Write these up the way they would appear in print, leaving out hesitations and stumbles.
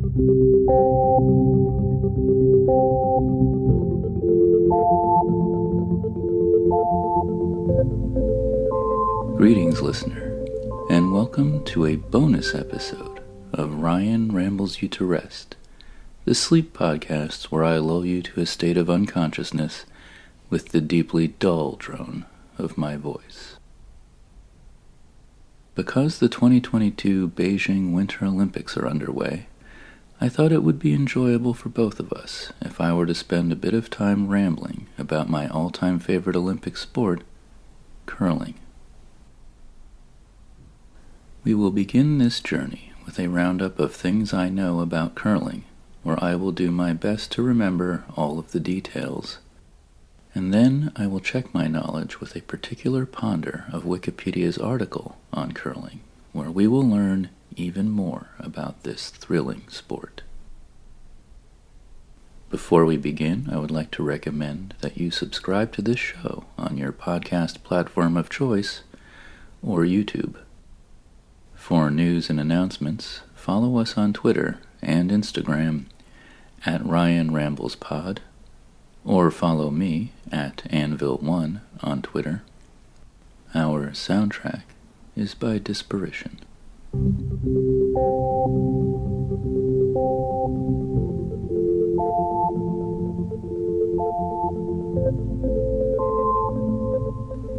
Greetings, listener, and welcome to a bonus episode of Ryan Rambles You To Rest, the sleep podcast where I lull you to a state of unconsciousness with the deeply dull drone of my voice. Because the 2022 Beijing Winter Olympics are underway, I thought it would be enjoyable for both of us if I were to spend a bit of time rambling about my all-time favorite Olympic sport, curling. We will begin this journey with a roundup of things I know about curling, where I will do my best to remember all of the details, and then I will check my knowledge with a particular ponder of Wikipedia's article on curling, where we will learn even more about this thrilling sport. Before we begin, I would like to recommend that you subscribe to this show on your podcast platform of choice or YouTube. For news and announcements, follow us on Twitter and Instagram at Ryan Rambles Pod, or follow me at Anvil1 on Twitter. Our soundtrack is by Disparition.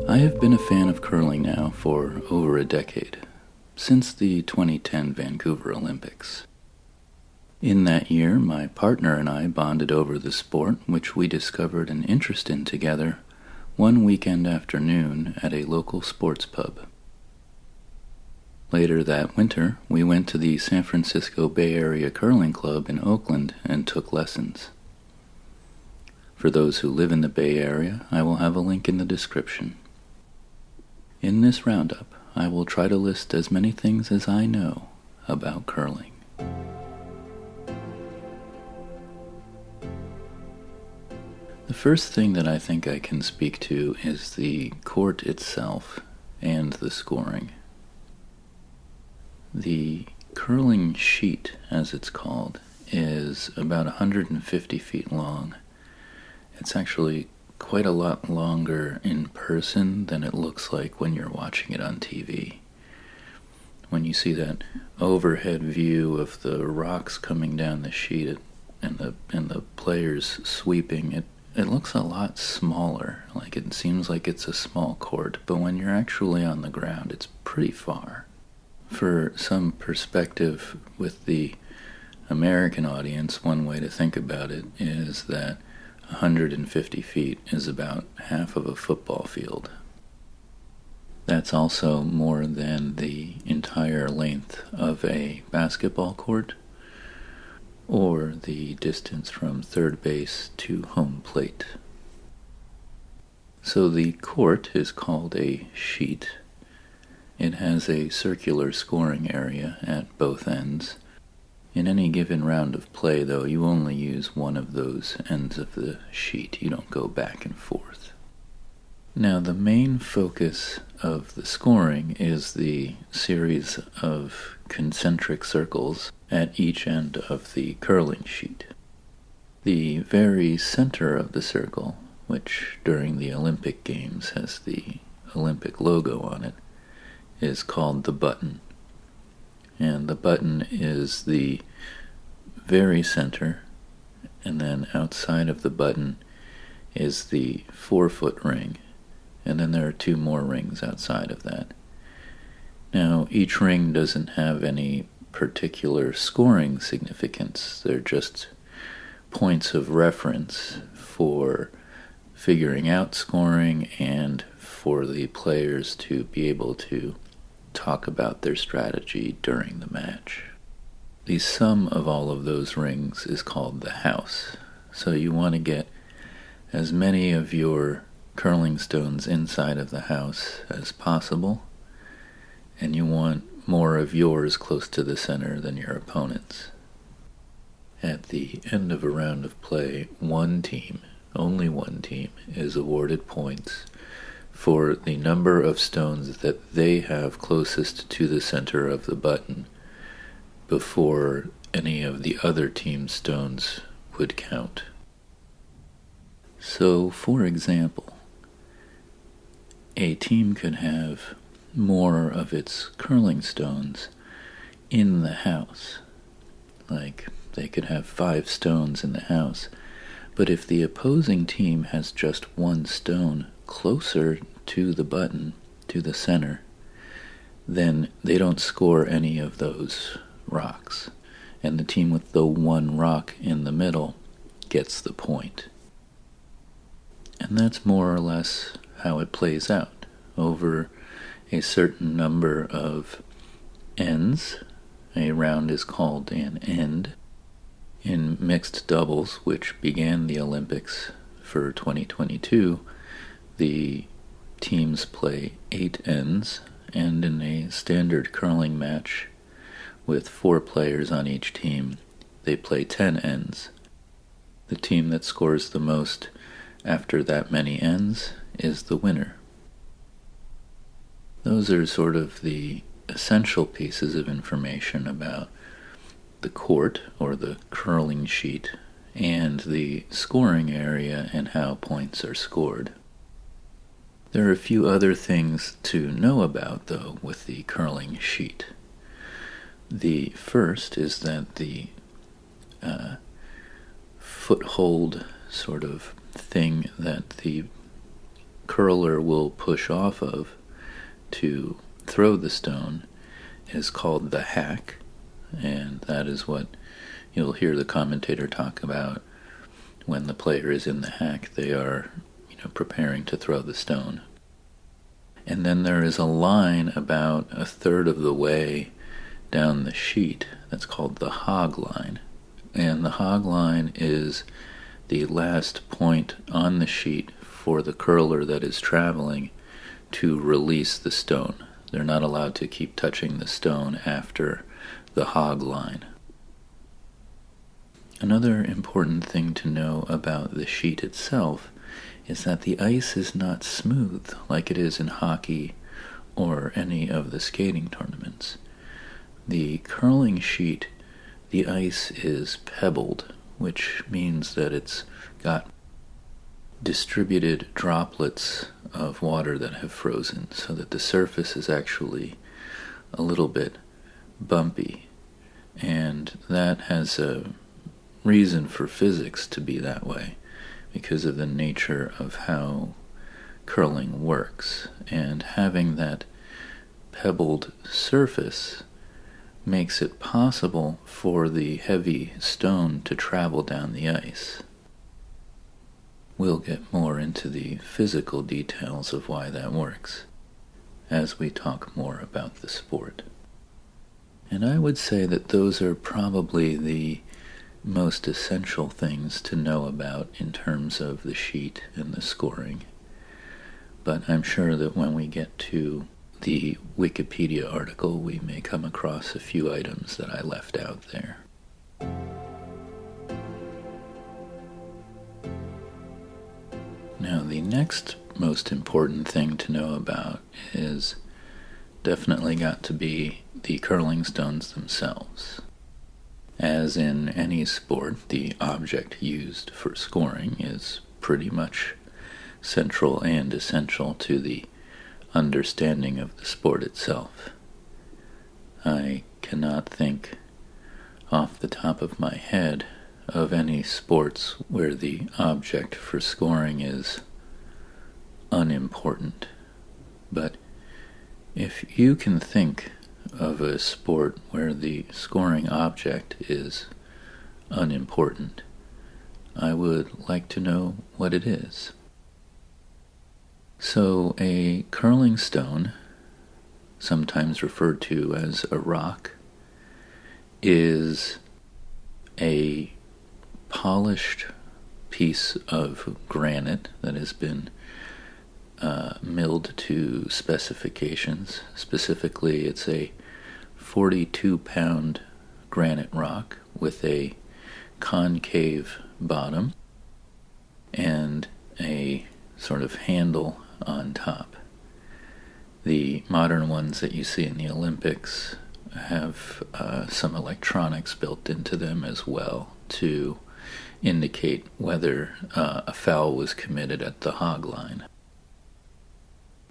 I have been a fan of curling now for over a decade, since the 2010 Vancouver Olympics. In that year, my partner and I bonded over the sport, which we discovered an interest in together one weekend afternoon at a local sports pub. Later that winter, we went to the San Francisco Bay Area Curling Club in Oakland and took lessons. For those who live in the Bay Area, I will have a link in the description. In this roundup, I will try to list as many things as I know about curling. The first thing that I think I can speak to is the court itself and the scoring. The curling sheet, as it's called, is about 150 feet long. It's actually quite a lot longer in person than it looks like when you're watching it on TV. When you see that overhead view of the rocks coming down the sheet and the players sweeping, it looks a lot smaller. Like it seems like it's a small court, but when you're actually on the ground, it's pretty far. For some perspective with the American audience, one way to think about it is that 150 feet is about half of a football field. That's also more than the entire length of a basketball court, or the distance from third base to home plate. So the court is called a sheet. It has a circular scoring area at both ends. In any given round of play, though, you only use one of those ends of the sheet. You don't go back and forth. Now, the main focus of the scoring is the series of concentric circles at each end of the curling sheet. The very center of the circle, which during the Olympic Games has the Olympic logo on it, is called the button. And the button is the very center, and then outside of the button is the 4-foot ring, and then there are 2 more rings outside of that. Now, each ring doesn't have any particular scoring significance. They're just points of reference for figuring out scoring and for the players to be able to talk about their strategy during the match. The sum of all of those rings is called the house. So you want to get as many of your curling stones inside of the house as possible, and you want more of yours close to the center than your opponent's. At the end of a round of play, one team, only one team, is awarded points for the number of stones that they have closest to the center of the button before any of the other team's stones would count. So, for example, a team could have more of its curling stones in the house. Like, they could have 5 stones in the house, but if the opposing team has just 1 stone closer to the button, to the center, then they don't score any of those rocks, and the team with the 1 rock in the middle gets the point. And that's more or less how it plays out. Over a certain number of ends, a round is called an end. In mixed doubles, which began the Olympics for 2022, the teams play 8 ends, and in a standard curling match with 4 players on each team, they play 10 ends. The team that scores the most after that many ends is the winner. Those are sort of the essential pieces of information about the court, or the curling sheet, and the scoring area and how points are scored. There are a few other things to know about, though, with the curling sheet. The first is that the foothold sort of thing that the curler will push off of to throw the stone is called the hack, and that is what you'll hear the commentator talk about when the player is in the hack. They are, preparing to throw the stone. And then there is a line about a third of the way down the sheet that's called the hog line. And the hog line is the last point on the sheet for the curler that is traveling to release the stone. They're not allowed to keep touching the stone after the hog line. Another important thing to know about the sheet itself is that the ice is not smooth like it is in hockey or any of the skating tournaments. The curling sheet, the ice is pebbled, which means that it's got distributed droplets of water that have frozen, so that the surface is actually a little bit bumpy, and that has a reason for physics to be that way, because of the nature of how curling works. And having that pebbled surface makes it possible for the heavy stone to travel down the ice. We'll get more into the physical details of why that works as we talk more about the sport. And I would say that those are probably the most essential things to know about in terms of the sheet and the scoring. But I'm sure that when we get to the Wikipedia article, we may come across a few items that I left out there. Now, the next most important thing to know about is definitely got to be the curling stones themselves. As in any sport, the object used for scoring is pretty much central and essential to the understanding of the sport itself. I cannot think off the top of my head of any sports where the object for scoring is unimportant. But if you can think of a sport where the scoring object is unimportant, I would like to know what it is. So a curling stone, sometimes referred to as a rock, is a polished piece of granite that has been milled to specifications. Specifically, it's a 42-pound granite rock with a concave bottom and a sort of handle on top. The modern ones that you see in the Olympics have some electronics built into them as well to indicate whether a foul was committed at the hog line.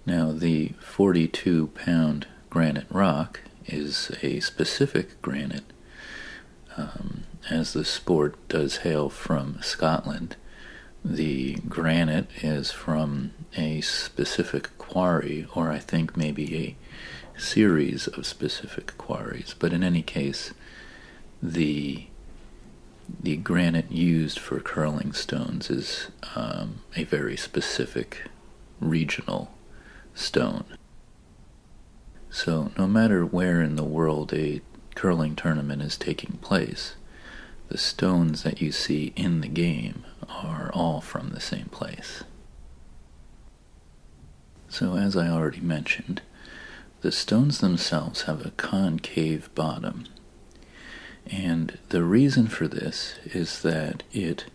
Now, the 42-pound granite rock is a specific granite. As the sport does hail from Scotland, the granite is from a specific quarry, or I think maybe a series of specific quarries. But in any case, the granite used for curling stones is a very specific regional stone. So no matter where in the world a curling tournament is taking place, the stones that you see in the game are all from the same place. So as I already mentioned, the stones themselves have a concave bottom. And the reason for this is that it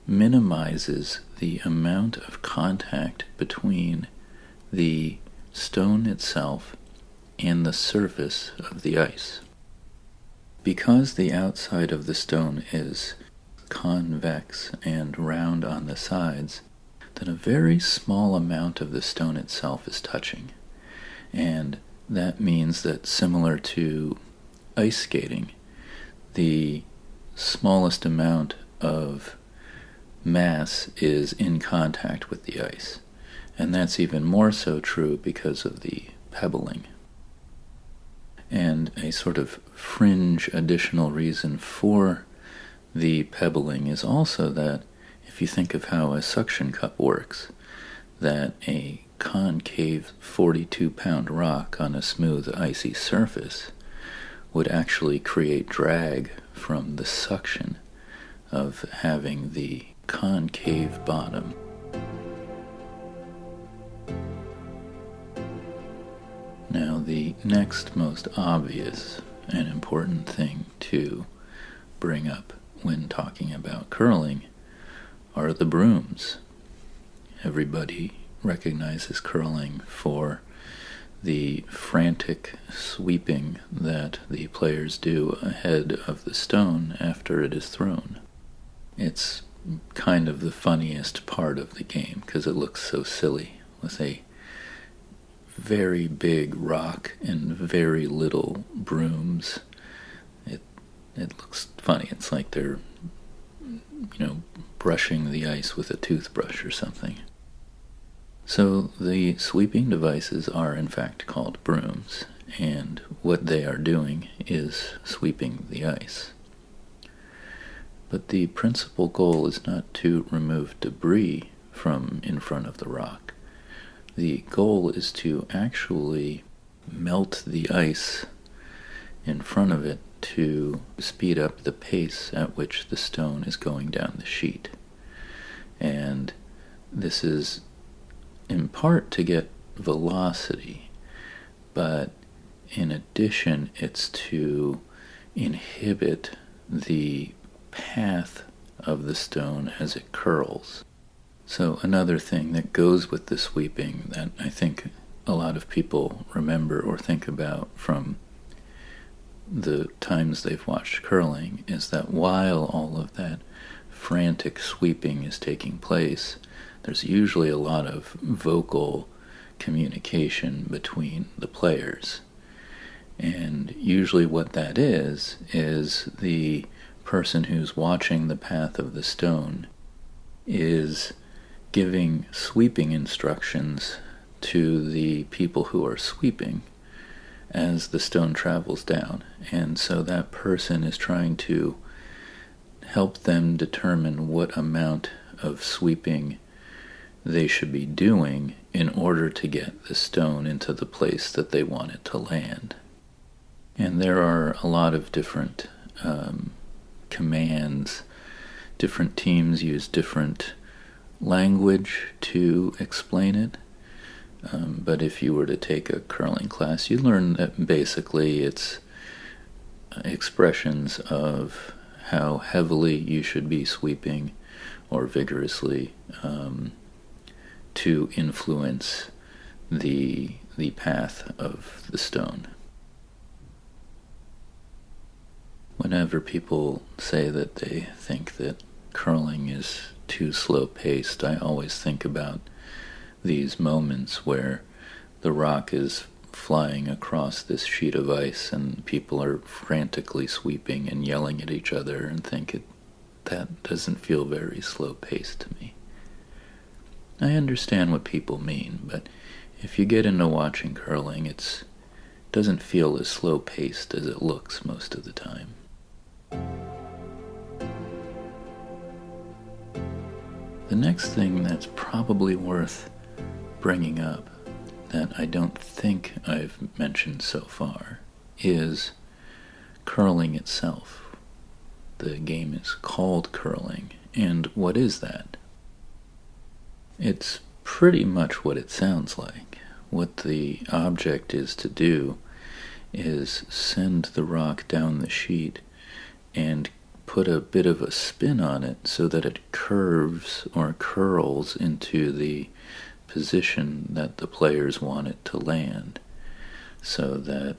minimizes the amount of contact between the stone itself and the surface of the ice. Because the outside of the stone is convex and round on the sides, then a very small amount of the stone itself is touching. And that means that, similar to ice skating, the smallest amount of mass is in contact with the ice. And that's even more so true because of the pebbling. And a sort of fringe additional reason for the pebbling is also that if you think of how a suction cup works, that a concave 42-pound rock on a smooth icy surface would actually create drag from the suction of having the concave bottom. Now, the next most obvious and important thing to bring up when talking about curling are the brooms. Everybody recognizes curling for the frantic sweeping that the players do ahead of the stone after it is thrown. It's kind of the funniest part of the game because it looks so silly with a very big rock and very little brooms. It looks funny. It's like they're, brushing the ice with a toothbrush or something. So the sweeping devices are in fact called brooms, and what they are doing is sweeping the ice. But the principal goal is not to remove debris from in front of the rock. The goal is to actually melt the ice in front of it to speed up the pace at which the stone is going down the sheet. And this is in part to get velocity, but in addition it's to inhibit the path of the stone as it curls. So another thing that goes with the sweeping that I think a lot of people remember or think about from the times they've watched curling is that while all of that frantic sweeping is taking place, there's usually a lot of vocal communication between the players. And usually what that is the person who's watching the path of the stone is giving sweeping instructions to the people who are sweeping as the stone travels down. And so that person is trying to help them determine what amount of sweeping they should be doing in order to get the stone into the place that they want it to land. And there are a lot of different commands. Different teams use different language to explain it. But if you were to take a curling class, you learn that basically it's expressions of how heavily you should be sweeping or vigorously to influence the path of the stone. Whenever people say that they think that curling is too slow-paced, I always think about these moments where the rock is flying across this sheet of ice and people are frantically sweeping and yelling at each other, and that doesn't feel very slow-paced to me. I understand what people mean, but if you get into watching curling, it doesn't feel as slow-paced as it looks most of the time. The next thing that's probably worth bringing up that I don't think I've mentioned so far is curling itself. The game is called curling, and what is that? It's pretty much what it sounds like. What the object is to do is send the rock down the sheet and put a bit of a spin on it so that it curves or curls into the position that the players want it to land, so that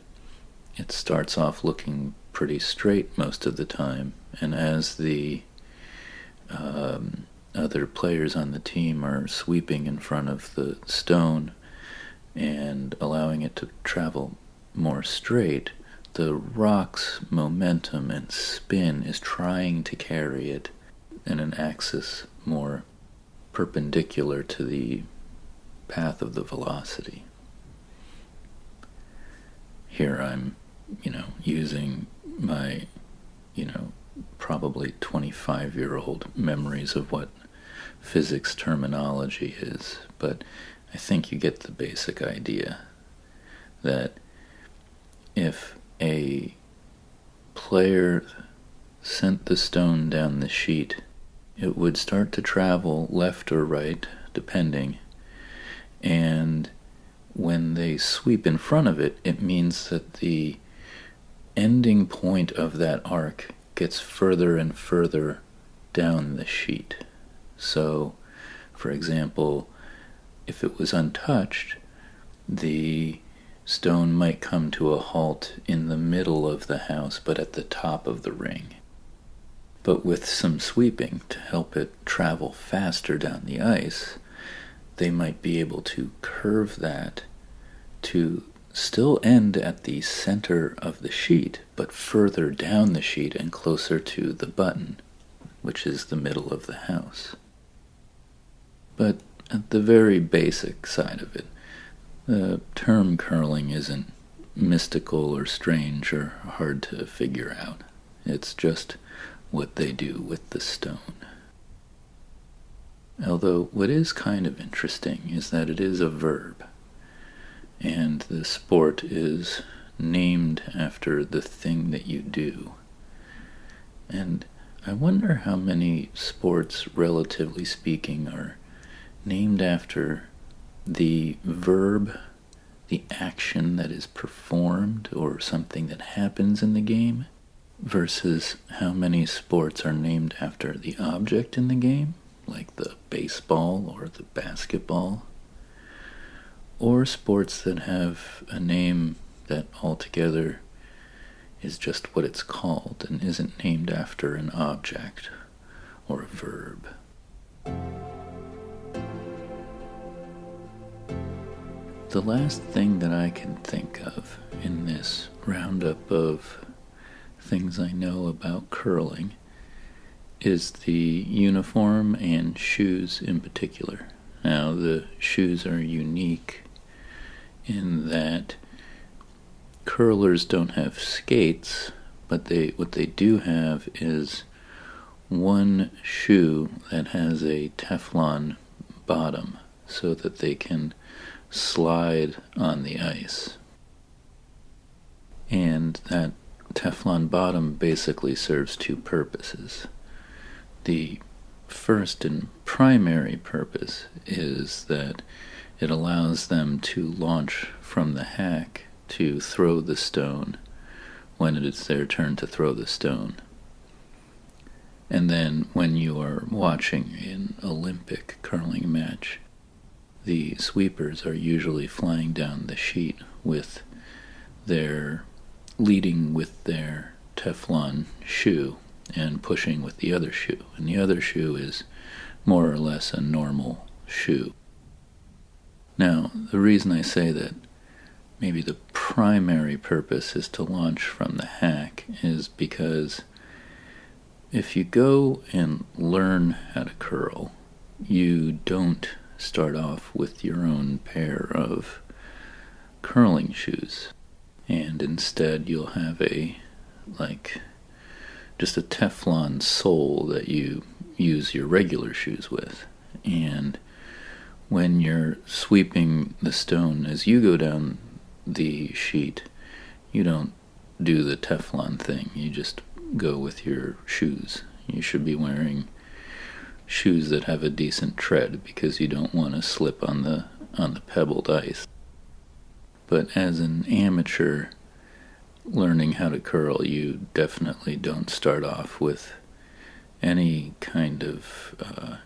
it starts off looking pretty straight most of the time, and as the other players on the team are sweeping in front of the stone and allowing it to travel more straight, the rock's momentum and spin is trying to carry it in an axis more perpendicular to the path of the velocity. Here I'm, using my, probably 25-year-old memories of what physics terminology is, but I think you get the basic idea that if a player sent the stone down the sheet, it would start to travel left or right, depending, and when they sweep in front of it, it means that the ending point of that arc gets further and further down the sheet. So, for example, if it was untouched, the stone might come to a halt in the middle of the house, but at the top of the ring. But with some sweeping to help it travel faster down the ice, they might be able to curve that to still end at the center of the sheet, but further down the sheet and closer to the button, which is the middle of the house. But at the very basic side of it, the term curling isn't mystical or strange or hard to figure out. It's just what they do with the stone. Although what is kind of interesting is that it is a verb, and the sport is named after the thing that you do. And I wonder how many sports, relatively speaking, are named after the verb, the action that is performed, or something that happens in the game, versus how many sports are named after the object in the game, like the baseball or the basketball, or sports that have a name that altogether is just what it's called and isn't named after an object or a verb. The last thing that I can think of in this roundup of things I know about curling is the uniform and shoes in particular. Now, the shoes are unique in that curlers don't have skates, but what they do have is one shoe that has a Teflon bottom so that they can slide on the ice. And that Teflon bottom basically serves two purposes. The first and primary purpose is that it allows them to launch from the hack to throw the stone when it is their turn to throw the stone. And then when you are watching an Olympic curling match, the sweepers are usually flying down the sheet leading with their Teflon shoe and pushing with the other shoe. And the other shoe is more or less a normal shoe. Now, the reason I say that maybe the primary purpose is to launch from the hack is because if you go and learn how to curl, you don't start off with your own pair of curling shoes. And instead you'll have just a Teflon sole that you use your regular shoes with. And when you're sweeping the stone as you go down the sheet, you don't do the Teflon thing. You just go with your shoes. You should be wearing shoes that have a decent tread because you don't want to slip on the pebbled ice. But as an amateur learning how to curl, you definitely don't start off with any kind of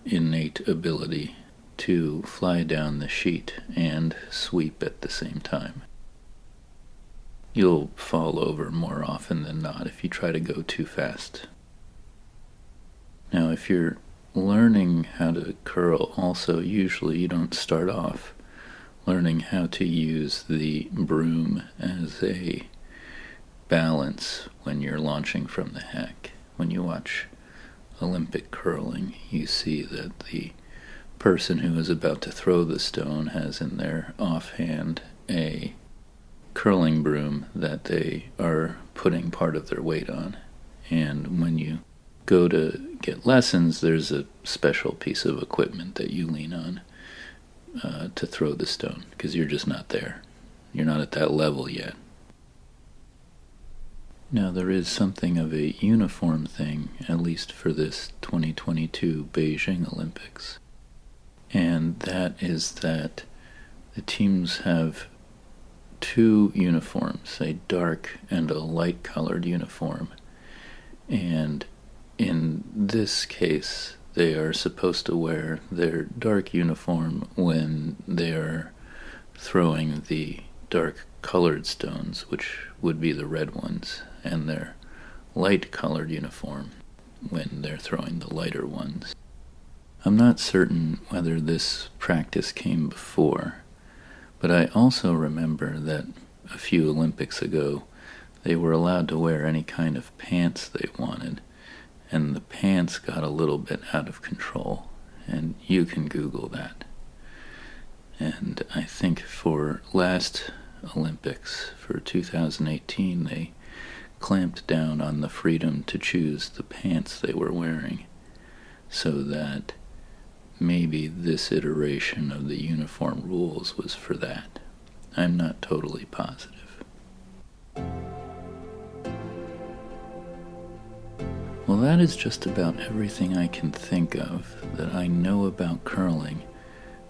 innate ability to fly down the sheet and sweep at the same time. You'll fall over more often than not if you try to go too fast. Now, if you're learning how to curl, also usually you don't start off learning how to use the broom as a balance when you're launching from the hack. When you watch Olympic curling, you see that the person who is about to throw the stone has in their offhand a curling broom that they are putting part of their weight on. And when you go to get lessons, there's a special piece of equipment that you lean on to throw the stone, because you're just not there. You're not at that level yet. Now, there is something of a uniform thing, at least for this 2022 Beijing Olympics. And that is that the teams have two uniforms, a dark and a light-colored uniform. And in this case, they are supposed to wear their dark uniform when they are throwing the dark-colored stones, which would be the red ones, and their light-colored uniform when they're throwing the lighter ones. I'm not certain whether this practice came before, but I also remember that a few Olympics ago they were allowed to wear any kind of pants they wanted, and the pants got a little bit out of control, and you can Google that. And I think for last Olympics, for 2018, they clamped down on the freedom to choose the pants they were wearing, so that maybe this iteration of the uniform rules was for that. I'm not totally positive. Well, that is just about everything I can think of that I know about curling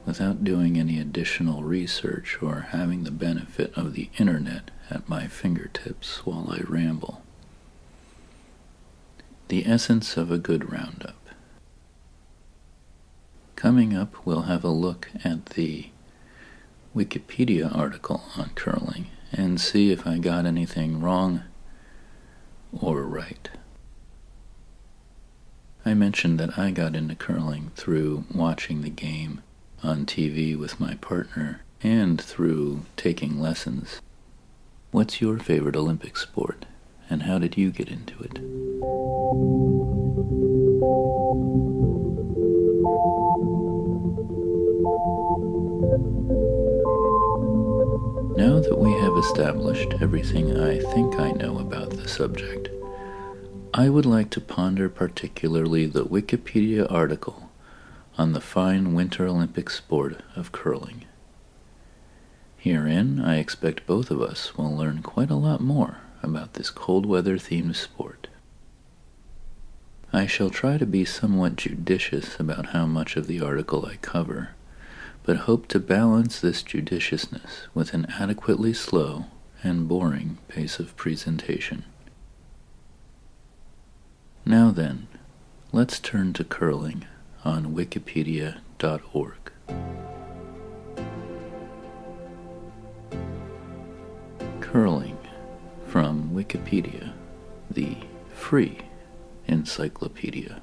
without doing any additional research or having the benefit of the internet at my fingertips while I ramble. The essence of a good roundup. Coming up, we'll have a look at the Wikipedia article on curling and see if I got anything wrong or right. I mentioned that I got into curling through watching the game on TV with my partner and through taking lessons. What's your favorite Olympic sport, and how did you get into it? Now that we have established everything I think I know about the subject, I would like to ponder particularly the Wikipedia article on the fine Winter Olympic sport of curling. Herein, I expect both of us will learn quite a lot more about this cold weather-themed sport. I shall try to be somewhat judicious about how much of the article I cover, but hope to balance this judiciousness with an adequately slow and boring pace of presentation. Now then, let's turn to curling on wikipedia.org. Curling from Wikipedia, the free encyclopedia.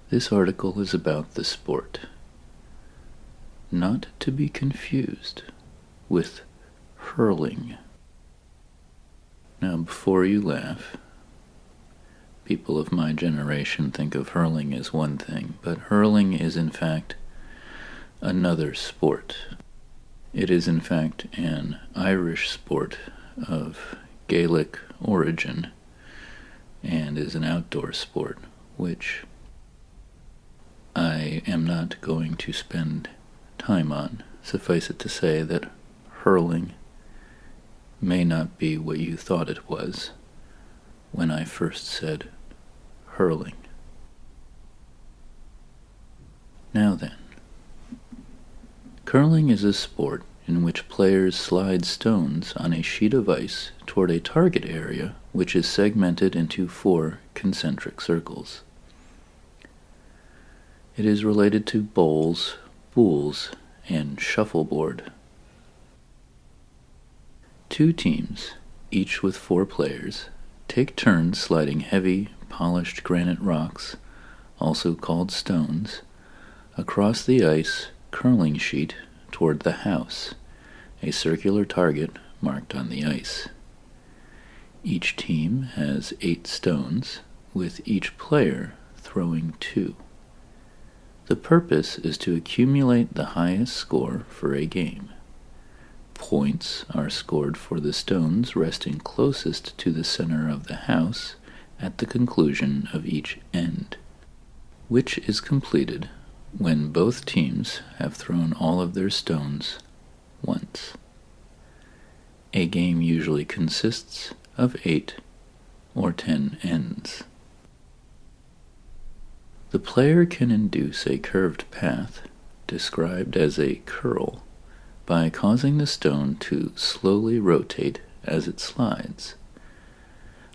This article is about the sport, not to be confused with hurling. Now, before you laugh, people of my generation think of hurling as one thing, but hurling is in fact another sport. It is in fact an Irish sport of Gaelic origin and is an outdoor sport, which I am not going to spend time on. Suffice it to say that hurling may not be what you thought it was when I first said hurling. Now then, curling is a sport in which players slide stones on a sheet of ice toward a target area which is segmented into 4 concentric circles. It is related to bowls, boules, and shuffleboard. 2 teams, each with 4 players, take turns sliding heavy, polished granite rocks, also called stones, across the ice curling sheet toward the house, a circular target marked on the ice. Each team has 8 stones, with each player throwing 2. The purpose is to accumulate the highest score for a game. Points are scored for the stones resting closest to the center of the house at the conclusion of each end, which is completed when both teams have thrown all of their stones once. A game usually consists of 8 or 10 ends. The player can induce a curved path, described as a curl, by causing the stone to slowly rotate as it slides.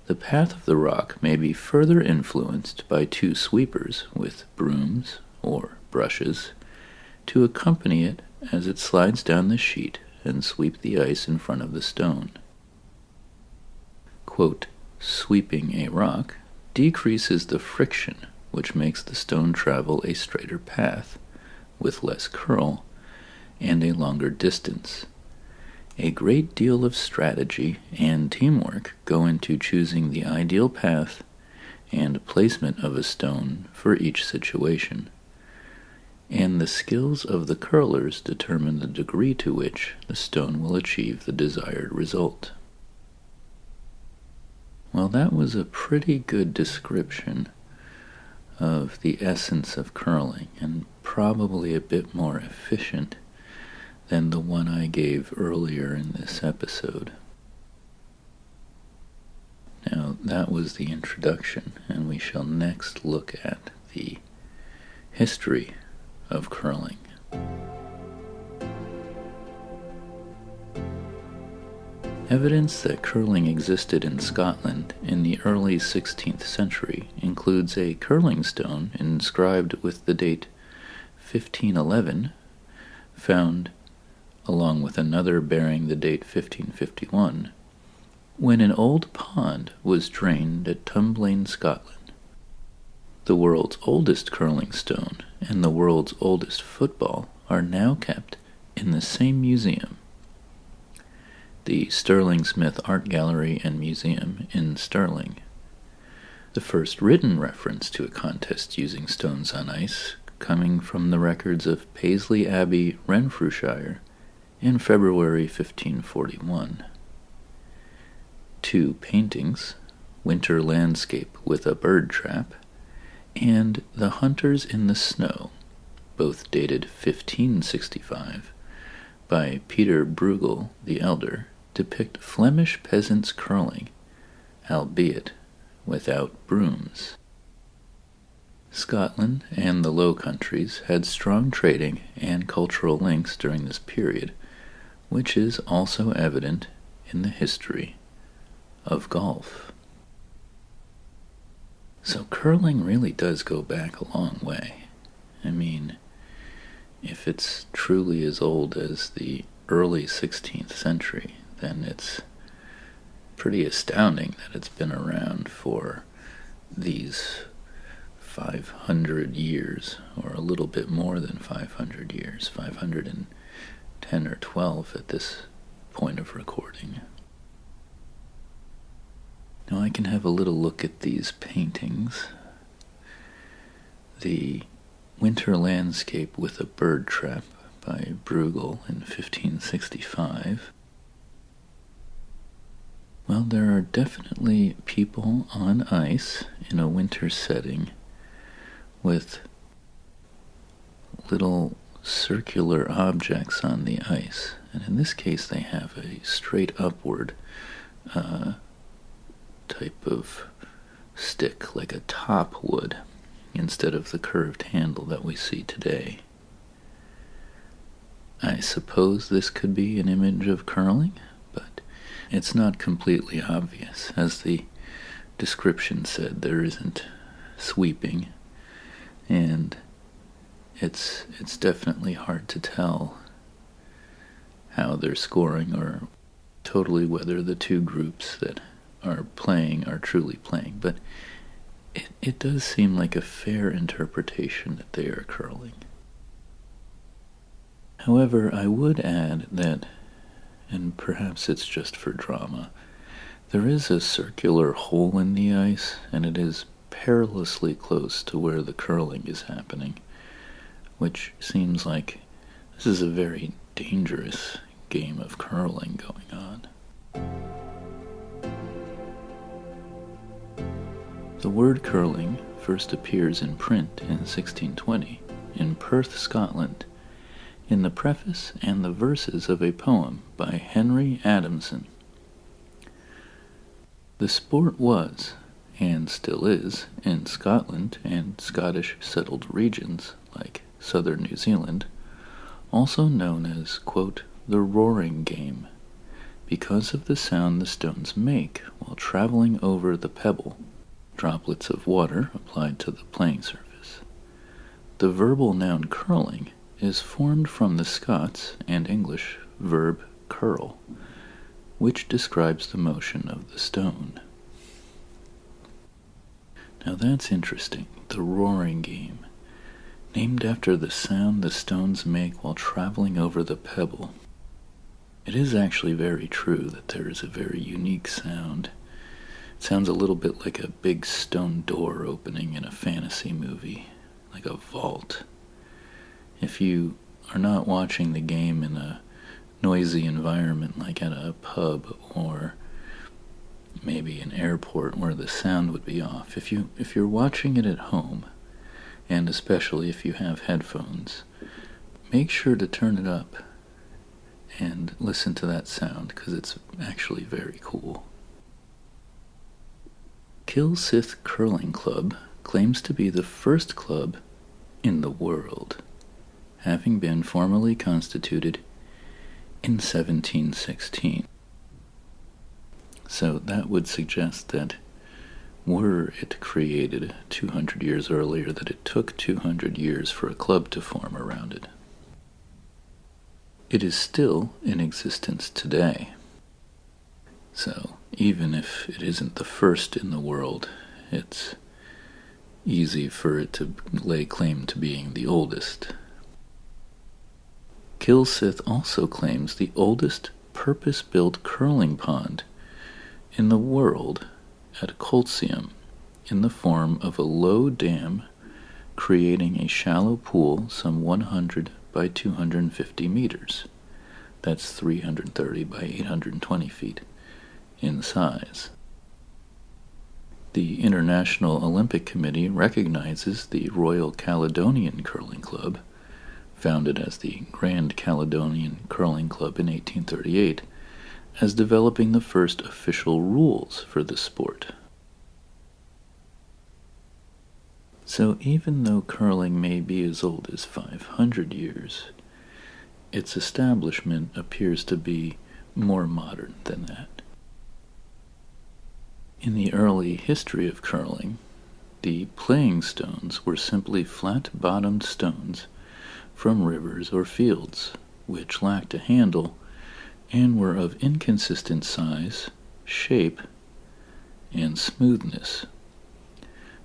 The path of the rock may be further influenced by 2 sweepers with brooms or brushes to accompany it as it slides down the sheet and sweep the ice in front of the stone. Quote, sweeping a rock decreases the friction which makes the stone travel a straighter path with less curl and a longer distance. A great deal of strategy and teamwork go into choosing the ideal path and placement of a stone for each situation, and the skills of the curlers determine the degree to which the stone will achieve the desired result. Well, that was a pretty good description of the essence of curling, and probably a bit more efficient than the one I gave earlier in this episode. Now, that was the introduction, and we shall next look at the history of curling. Evidence that curling existed in Scotland in the early 16th century includes a curling stone inscribed with the date 1511, found along with another bearing the date 1551, when an old pond was drained at Tumblane, Scotland. The world's oldest curling stone and the world's oldest football are now kept in the same museum, the Stirling Smith Art Gallery and Museum in Stirling. The first written reference to a contest using stones on ice coming from the records of Paisley Abbey, Renfrewshire, in February 1541. 2 paintings, Winter Landscape with a Bird Trap, and The Hunters in the Snow, both dated 1565, by Peter Bruegel the Elder, depict Flemish peasants curling, albeit without brooms. Scotland and the Low Countries had strong trading and cultural links during this period, which is also evident in the history of golf. So curling really does go back a long way. I mean, if it's truly as old as the early 16th century, then it's pretty astounding that it's been around for these 500 years, or a little bit more than 500 years, 510 or 12 at this point of recording. Now I can have a little look at these paintings. The Winter Landscape with a Bird Trap by Bruegel in 1565. Well, there are definitely people on ice in a winter setting with little circular objects on the ice. And in this case, they have a straight upward type of stick, like a top would, instead of the curved handle that we see today. I suppose this could be an image of curling, but it's not completely obvious. As the description said, there isn't sweeping, and it's definitely hard to tell how they're scoring, or totally whether the two groups that are playing are truly playing, but it does seem like a fair interpretation that they are curling. However, I would add that, and perhaps it's just for drama, there is a circular hole in the ice, and it is perilously close to where the curling is happening, which seems like this is a very dangerous game of curling going on. The word curling first appears in print in 1620 in Perth, Scotland, in the preface and the verses of a poem by Henry Adamson. The sport was, and still is, in Scotland and Scottish settled regions like southern New Zealand, also known as, quote, the roaring game, because of the sound the stones make while traveling over the pebble, droplets of water applied to the playing surface. The verbal noun curling is formed from the Scots and English verb curl, which describes the motion of the stone. Now that's interesting, the roaring game, named after the sound the stones make while traveling over the pebble. It is actually very true that there is a very unique sound. It sounds a little bit like a big stone door opening in a fantasy movie, like a vault. If you are not watching the game in a noisy environment like at a pub or maybe an airport where the sound would be off, if you're watching it at home, and especially if you have headphones, make sure to turn it up and listen to that sound, because it's actually very cool. Kilsyth Curling Club claims to be the first club in the world, having been formally constituted in 1716. So that would suggest that were it created 200 years earlier, that it took 200 years for a club to form around it. It is still in existence today. So even if it isn't the first in the world, it's easy for it to lay claim to being the oldest. Kilsyth also claims the oldest purpose-built curling pond in the world at Colcium, in the form of a low dam creating a shallow pool some 100 by 250 meters. That's 330 by 820 feet in size. The International Olympic Committee recognizes the Royal Caledonian Curling Club, founded as the Grand Caledonian Curling Club in 1838, as developing the first official rules for the sport. So even though curling may be as old as 500 years, its establishment appears to be more modern than that. In the early history of curling, the playing stones were simply flat-bottomed stones from rivers or fields, which lacked a handle and were of inconsistent size shape, and smoothness.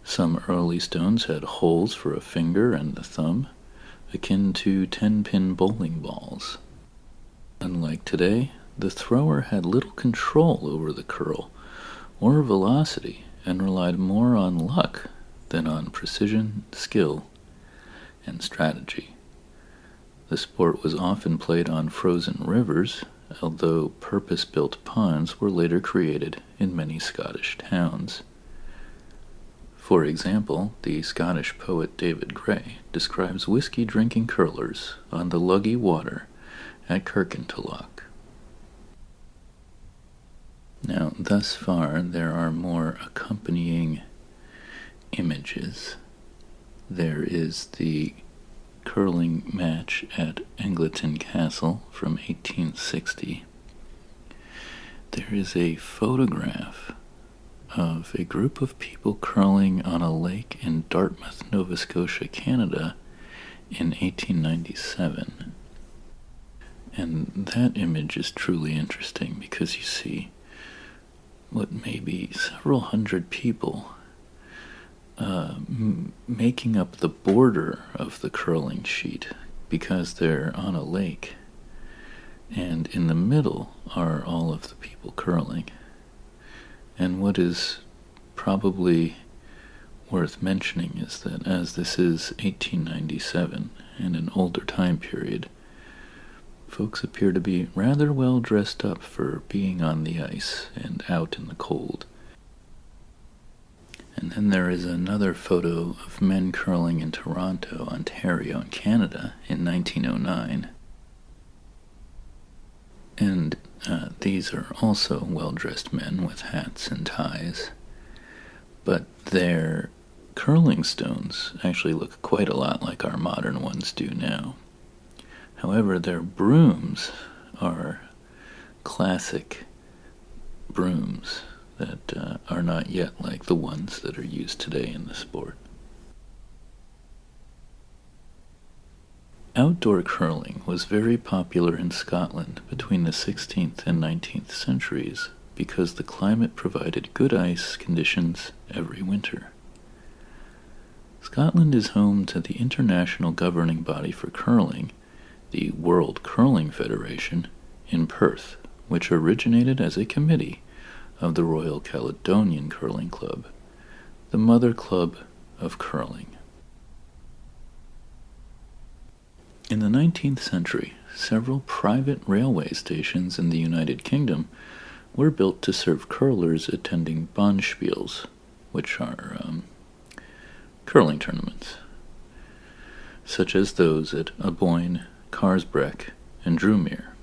Some early stones had holes for a finger and the thumb, akin to 10-pin bowling balls. Unlike today, the thrower had little control over the curl or velocity and relied more on luck than on precision, skill, and strategy. The sport was often played on frozen rivers, although purpose-built ponds were later created in many Scottish towns. For example, the Scottish poet David Gray describes whiskey-drinking curlers on the Luggy Water at Kirkintilloch. Now, thus far, there are more accompanying images. There is the curling match at Angleton Castle from 1860. There is a photograph of a group of people curling on a lake in Dartmouth, Nova Scotia, Canada in 1897. And that image is truly interesting because you see what may be several hundred people making up the border of the curling sheet because they're on a lake, and in the middle are all of the people curling. And what is probably worth mentioning is that as this is 1897 and an older time period, folks appear to be rather well dressed up for being on the ice and out in the cold. And then there is another photo of men curling in Toronto, Ontario, in Canada in 1909. And these are also well-dressed men with hats and ties. But their curling stones actually look quite a lot like our modern ones do now. However, their brooms are classic brooms that are not yet like the ones that are used today in the sport. Outdoor curling was very popular in Scotland between the 16th and 19th centuries because the climate provided good ice conditions every winter. Scotland is home to the international governing body for curling, the World Curling Federation, in Perth, which originated as a committee of the Royal Caledonian Curling Club, the mother club of curling. In the 19th century, several private railway stations in the United Kingdom were built to serve curlers attending bonspiels, which are curling tournaments, such as those at Aboyne, Carsbreck, and Drumere.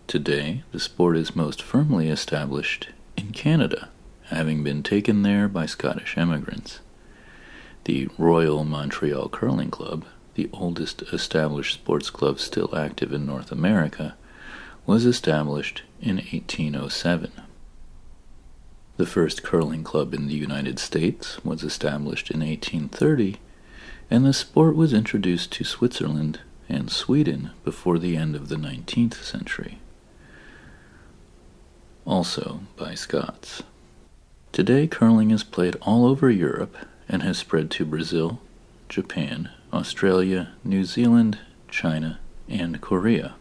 Today, the sport is most firmly established in Canada, having been taken there by Scottish immigrants. The Royal Montreal Curling Club, the oldest established sports club still active in North America, was established in 1807. The first curling club in the United States was established in 1830, and the sport was introduced to Switzerland and Sweden before the end of the 19th century, also by Scots. Today, curling is played all over Europe and has spread to Brazil, Japan, Australia, New Zealand, China, and Korea.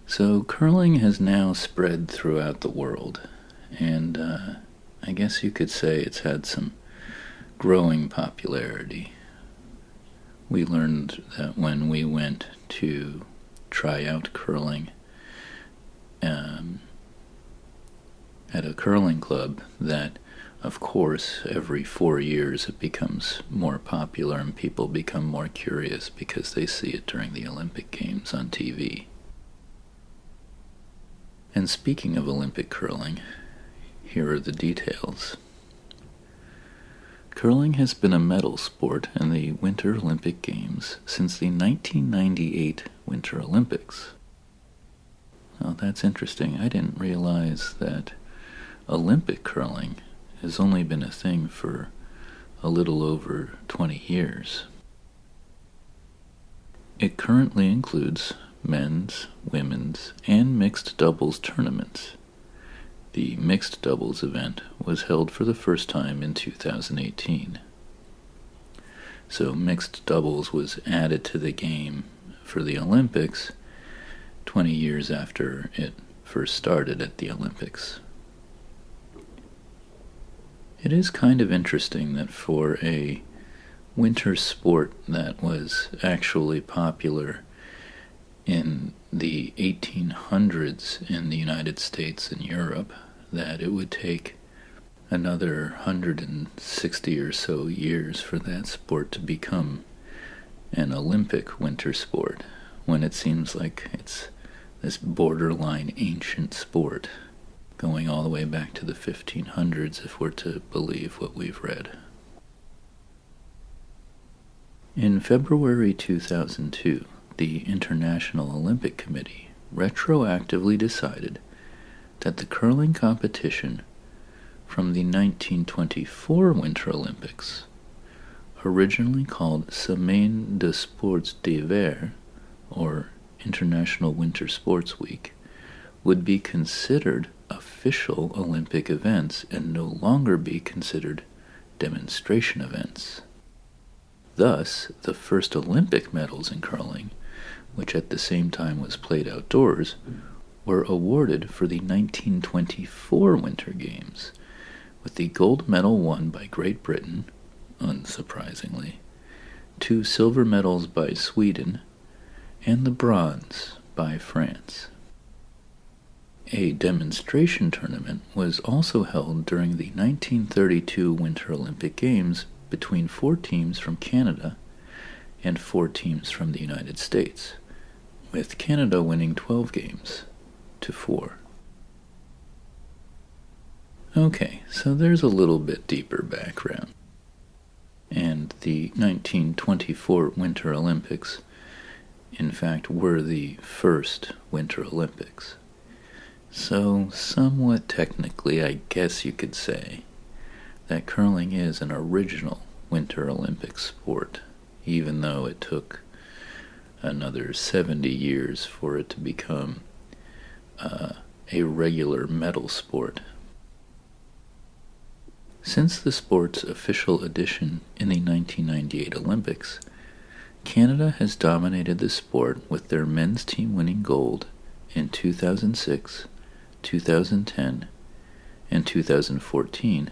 So curling has now spread throughout the world, and I guess you could say it's had some growing popularity. We learned that when we went to try out curling at a curling club that, of course, every 4 years it becomes more popular and people become more curious because they see it during the Olympic Games on TV. And speaking of Olympic curling, here are the details. Curling has been a medal sport in the Winter Olympic Games since the 1998 Winter Olympics. Well, that's interesting. I didn't realize that Olympic curling has only been a thing for a little over 20 years. It currently includes men's, women's, and mixed doubles tournaments. The mixed doubles event was held for the first time in 2018. So mixed doubles was added to the game for the Olympics 20 years after it first started at the Olympics. It is kind of interesting that for a winter sport that was actually popular in the 1800s in the United States and Europe, that it would take another 160 or so years for that sport to become an Olympic winter sport, when it seems like it's this borderline ancient sport, going all the way back to the 1500s if we're to believe what we've read. In February 2002, the International Olympic Committee retroactively decided that the curling competition from the 1924 Winter Olympics, originally called Semaine de Sports d'Hiver, or International Winter Sports Week, would be considered official Olympic events and no longer be considered demonstration events. Thus, the first Olympic medals in curling, which at the same time was played outdoors, were awarded for the 1924 Winter Games, with the gold medal won by Great Britain, unsurprisingly, 2 silver medals by Sweden, and the bronze by France. A demonstration tournament was also held during the 1932 Winter Olympic Games between 4 teams from Canada and 4 teams from the United States, with Canada winning 12 games to 4. Okay, so there's a little bit deeper background. And the 1924 Winter Olympics, in fact, were the first Winter Olympics. So, somewhat technically, I guess you could say that curling is an original Winter Olympic sport, even though it took another 70 years for it to become a regular medal sport. Since the sport's official edition in the 1998 Olympics, Canada has dominated the sport with their men's team winning gold in 2006, 2010, and 2014,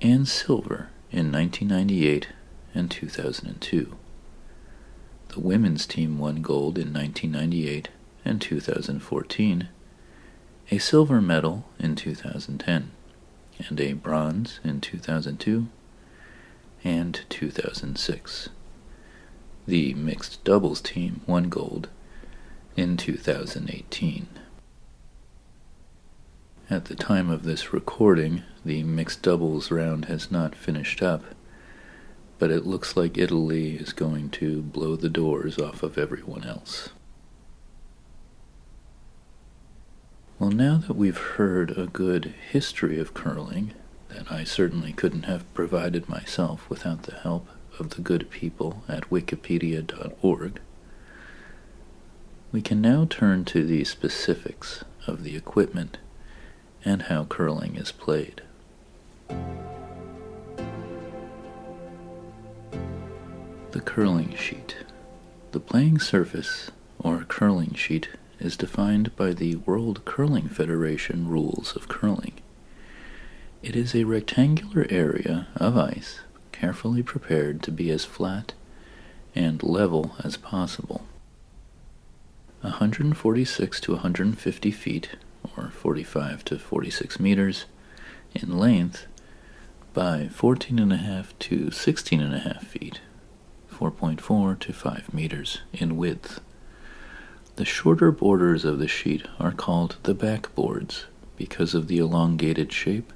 and silver in 1998 and 2002. The women's team won gold in 1998 and 2014, a silver medal in 2010, and a bronze in 2002 and 2006. The mixed doubles team won gold in 2018. At the time of this recording, the mixed doubles round has not finished up, but it looks like Italy is going to blow the doors off of everyone else. Well, now that we've heard a good history of curling, that I certainly couldn't have provided myself without the help of the good people at wikipedia.org, we can now turn to the specifics of the equipment and how curling is played. The curling sheet. The playing surface, or curling sheet, is defined by the World Curling Federation rules of curling. It is a rectangular area of ice carefully prepared to be as flat and level as possible. 146 to 150 feet, or 45 to 46 meters, in length by 14.5 to 16.5 feet, 4.4 to 5 meters in width. The shorter borders of the sheet are called the backboards. Because of the elongated shape,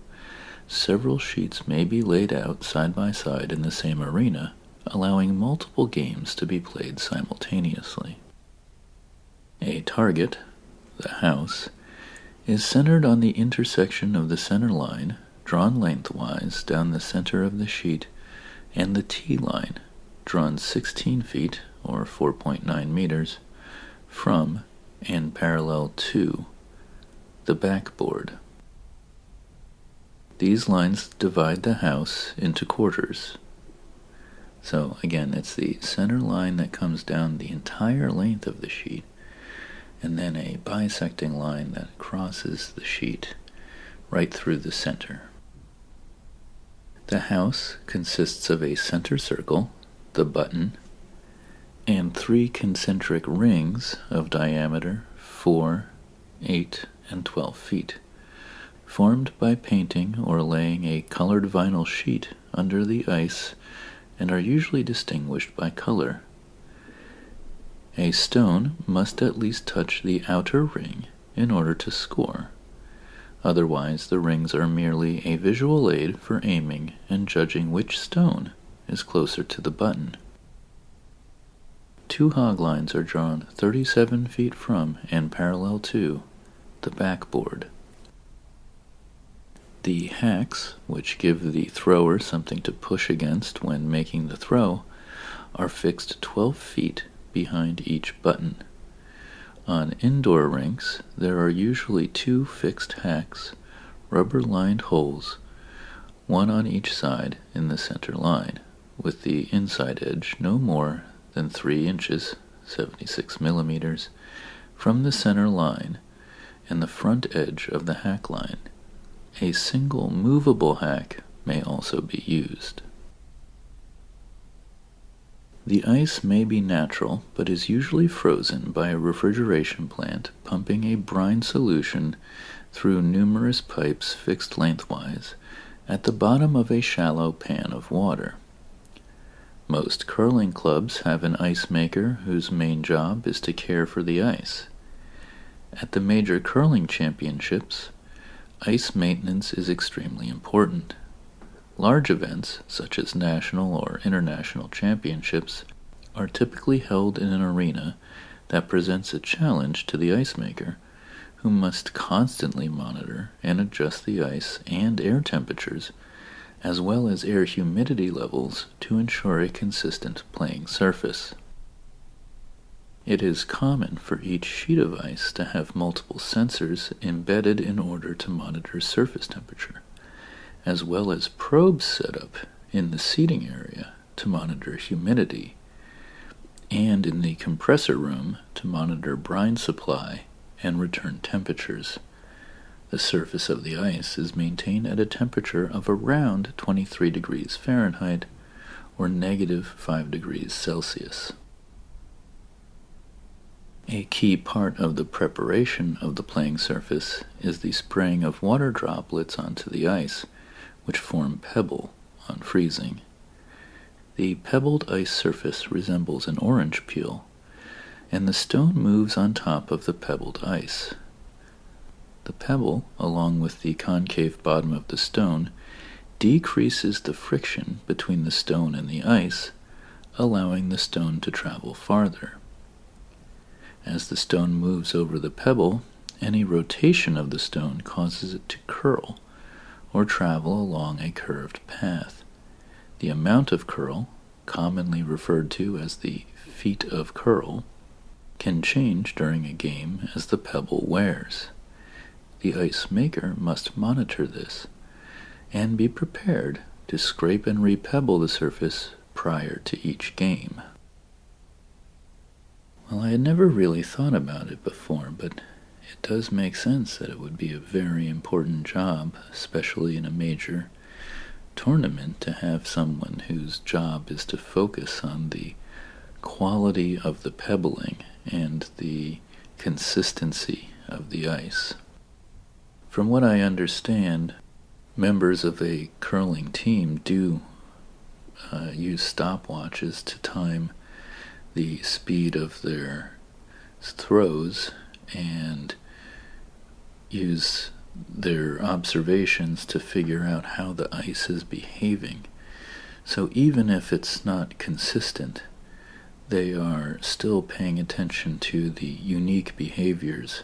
several sheets may be laid out side by side in the same arena, allowing multiple games to be played simultaneously. A target, the house, is centered on the intersection of the center line, drawn lengthwise down the center of the sheet, and the tee line, drawn 16 feet, or 4.9 meters, from and parallel to the backboard. These lines divide the house into quarters. So again, it's the center line that comes down the entire length of the sheet, and then a bisecting line that crosses the sheet right through the center. The house consists of a center circle, the button, and 3 concentric rings of diameter 4, 8, and 12 feet, formed by painting or laying a colored vinyl sheet under the ice, and are usually distinguished by color. A stone must at least touch the outer ring in order to score. Otherwise, the rings are merely a visual aid for aiming and judging which stone is closer to the button. 2 hog lines are drawn 37 feet from and parallel to the backboard. The hacks, which give the thrower something to push against when making the throw, are fixed 12 feet behind each button. On indoor rinks, there are usually 2 fixed hacks, rubber-lined holes, 1 on each side in the center line, with the inside edge no more than 3 inches, 76 millimeters, from the center line and the front edge of the hack line. A single movable hack may also be used. The ice may be natural, but is usually frozen by a refrigeration plant pumping a brine solution through numerous pipes fixed lengthwise at the bottom of a shallow pan of water. Most curling clubs have an ice maker whose main job is to care for the ice. At the major curling championships, ice maintenance is extremely important. Large events, such as national or international championships, are typically held in an arena that presents a challenge to the ice maker, who must constantly monitor and adjust the ice and air temperatures, as well as air humidity levels, to ensure a consistent playing surface. It is common for each sheet of ice to have multiple sensors embedded in order to monitor surface temperature, as well as probes set up in the seating area to monitor humidity, and in the compressor room to monitor brine supply and return temperatures. The surface of the ice is maintained at a temperature of around 23 degrees Fahrenheit or -5 degrees Celsius. A key part of the preparation of the playing surface is the spraying of water droplets onto the ice, which form pebble on freezing. The pebbled ice surface resembles an orange peel, and the stone moves on top of the pebbled ice. The pebble, along with the concave bottom of the stone, decreases the friction between the stone and the ice, allowing the stone to travel farther. As the stone moves over the pebble, any rotation of the stone causes it to curl or travel along a curved path. The amount of curl, commonly referred to as the feet of curl, can change during a game as the pebble wears. The ice maker must monitor this and be prepared to scrape and repebble the surface prior to each game. Well, I had never really thought about it before, but it does make sense that it would be a very important job, especially in a major tournament, to have someone whose job is to focus on the quality of the pebbling and the consistency of the ice. From what I understand, members of a curling team do use stopwatches to time the speed of their throws and use their observations to figure out how the ice is behaving. So even if it's not consistent, they are still paying attention to the unique behaviors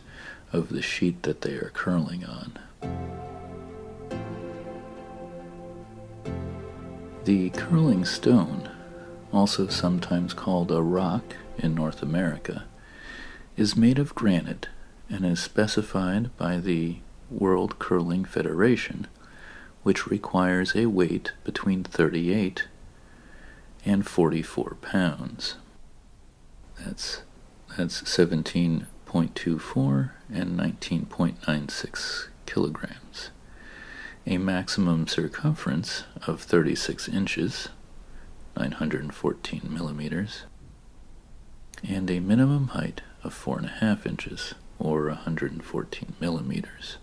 of the sheet that they are curling on. The curling stone, also sometimes called a rock in North America, is made of granite and is specified by the World Curling Federation, which requires a weight between 38 and 44 pounds. That's 17.24 and 19.96 kilograms. A maximum circumference of 36 inches, 914 millimeters, and a minimum height of 4.5 inches, or 114 millimeters.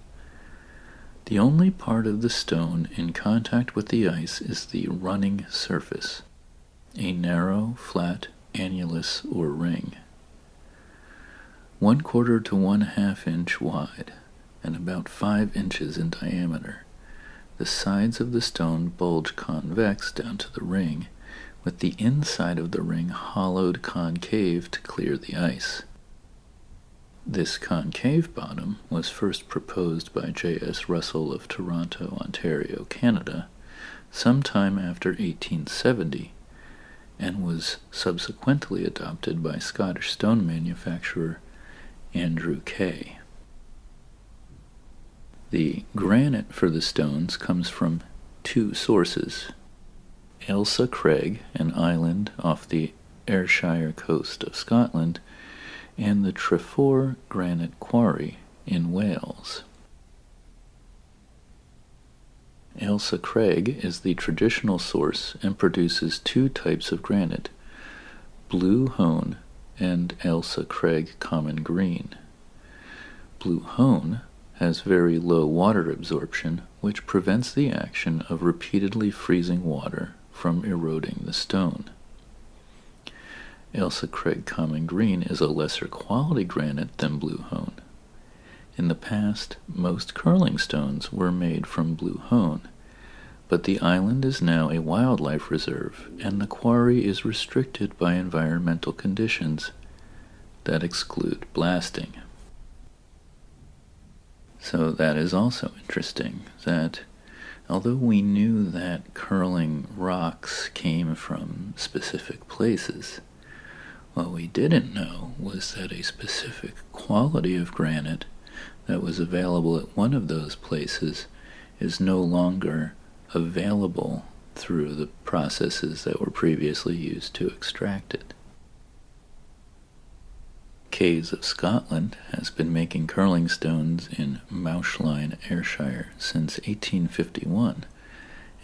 The only part of the stone in contact with the ice is the running surface, a narrow, flat annulus or ring, 1/4 to 1/2 inch wide and about 5 inches in diameter. The sides of the stone bulge convex down to the ring, with the inside of the ring hollowed concave to clear the ice. This concave bottom was first proposed by J.S. Russell of Toronto, Ontario, Canada, sometime after 1870, and was subsequently adopted by Scottish stone manufacturer Andrew Kay. The granite for the stones comes from two sources: Ailsa Craig, an island off the Ayrshire coast of Scotland, and the Trefor Granite Quarry in Wales. Ailsa Craig is the traditional source and produces two types of granite, Blue Hone and Ailsa Craig Common Green. Blue Hone has very low water absorption, which prevents the action of repeatedly freezing water from eroding the stone. Ailsa Craig Common Green is a lesser quality granite than Blue Hone. In the past, most curling stones were made from Blue Hone, but the island is now a wildlife reserve, and the quarry is restricted by environmental conditions that exclude blasting. So that is also interesting, that although we knew that curling rocks came from specific places, what we didn't know was that a specific quality of granite that was available at one of those places is no longer available through the processes that were previously used to extract it. Kays of Scotland has been making curling stones in Mauchline, Ayrshire since 1851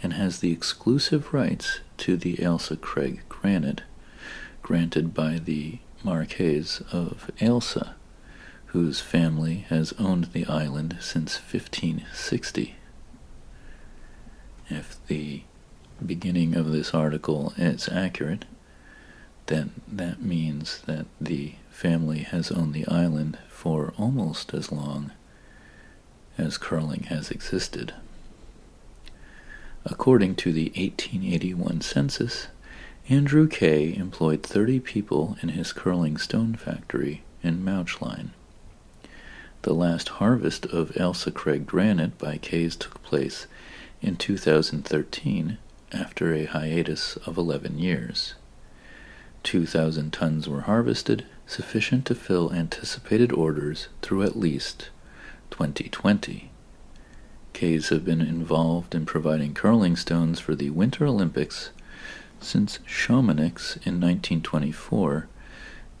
and has the exclusive rights to the Ailsa Craig granite granted by the Marquess of Ailsa, whose family has owned the island since 1560. If the beginning of this article is accurate, then that means that the family has owned the island for almost as long as curling has existed. According to the 1881 census, Andrew Kay employed 30 people in his curling stone factory in Mauchline. The last harvest of Ailsa Craig granite by Kays took place in 2013 after a hiatus of 11 years. 2,000 tons were harvested, sufficient to fill anticipated orders through at least 2020. Kays have been involved in providing curling stones for the Winter Olympics since Chamonix in 1924,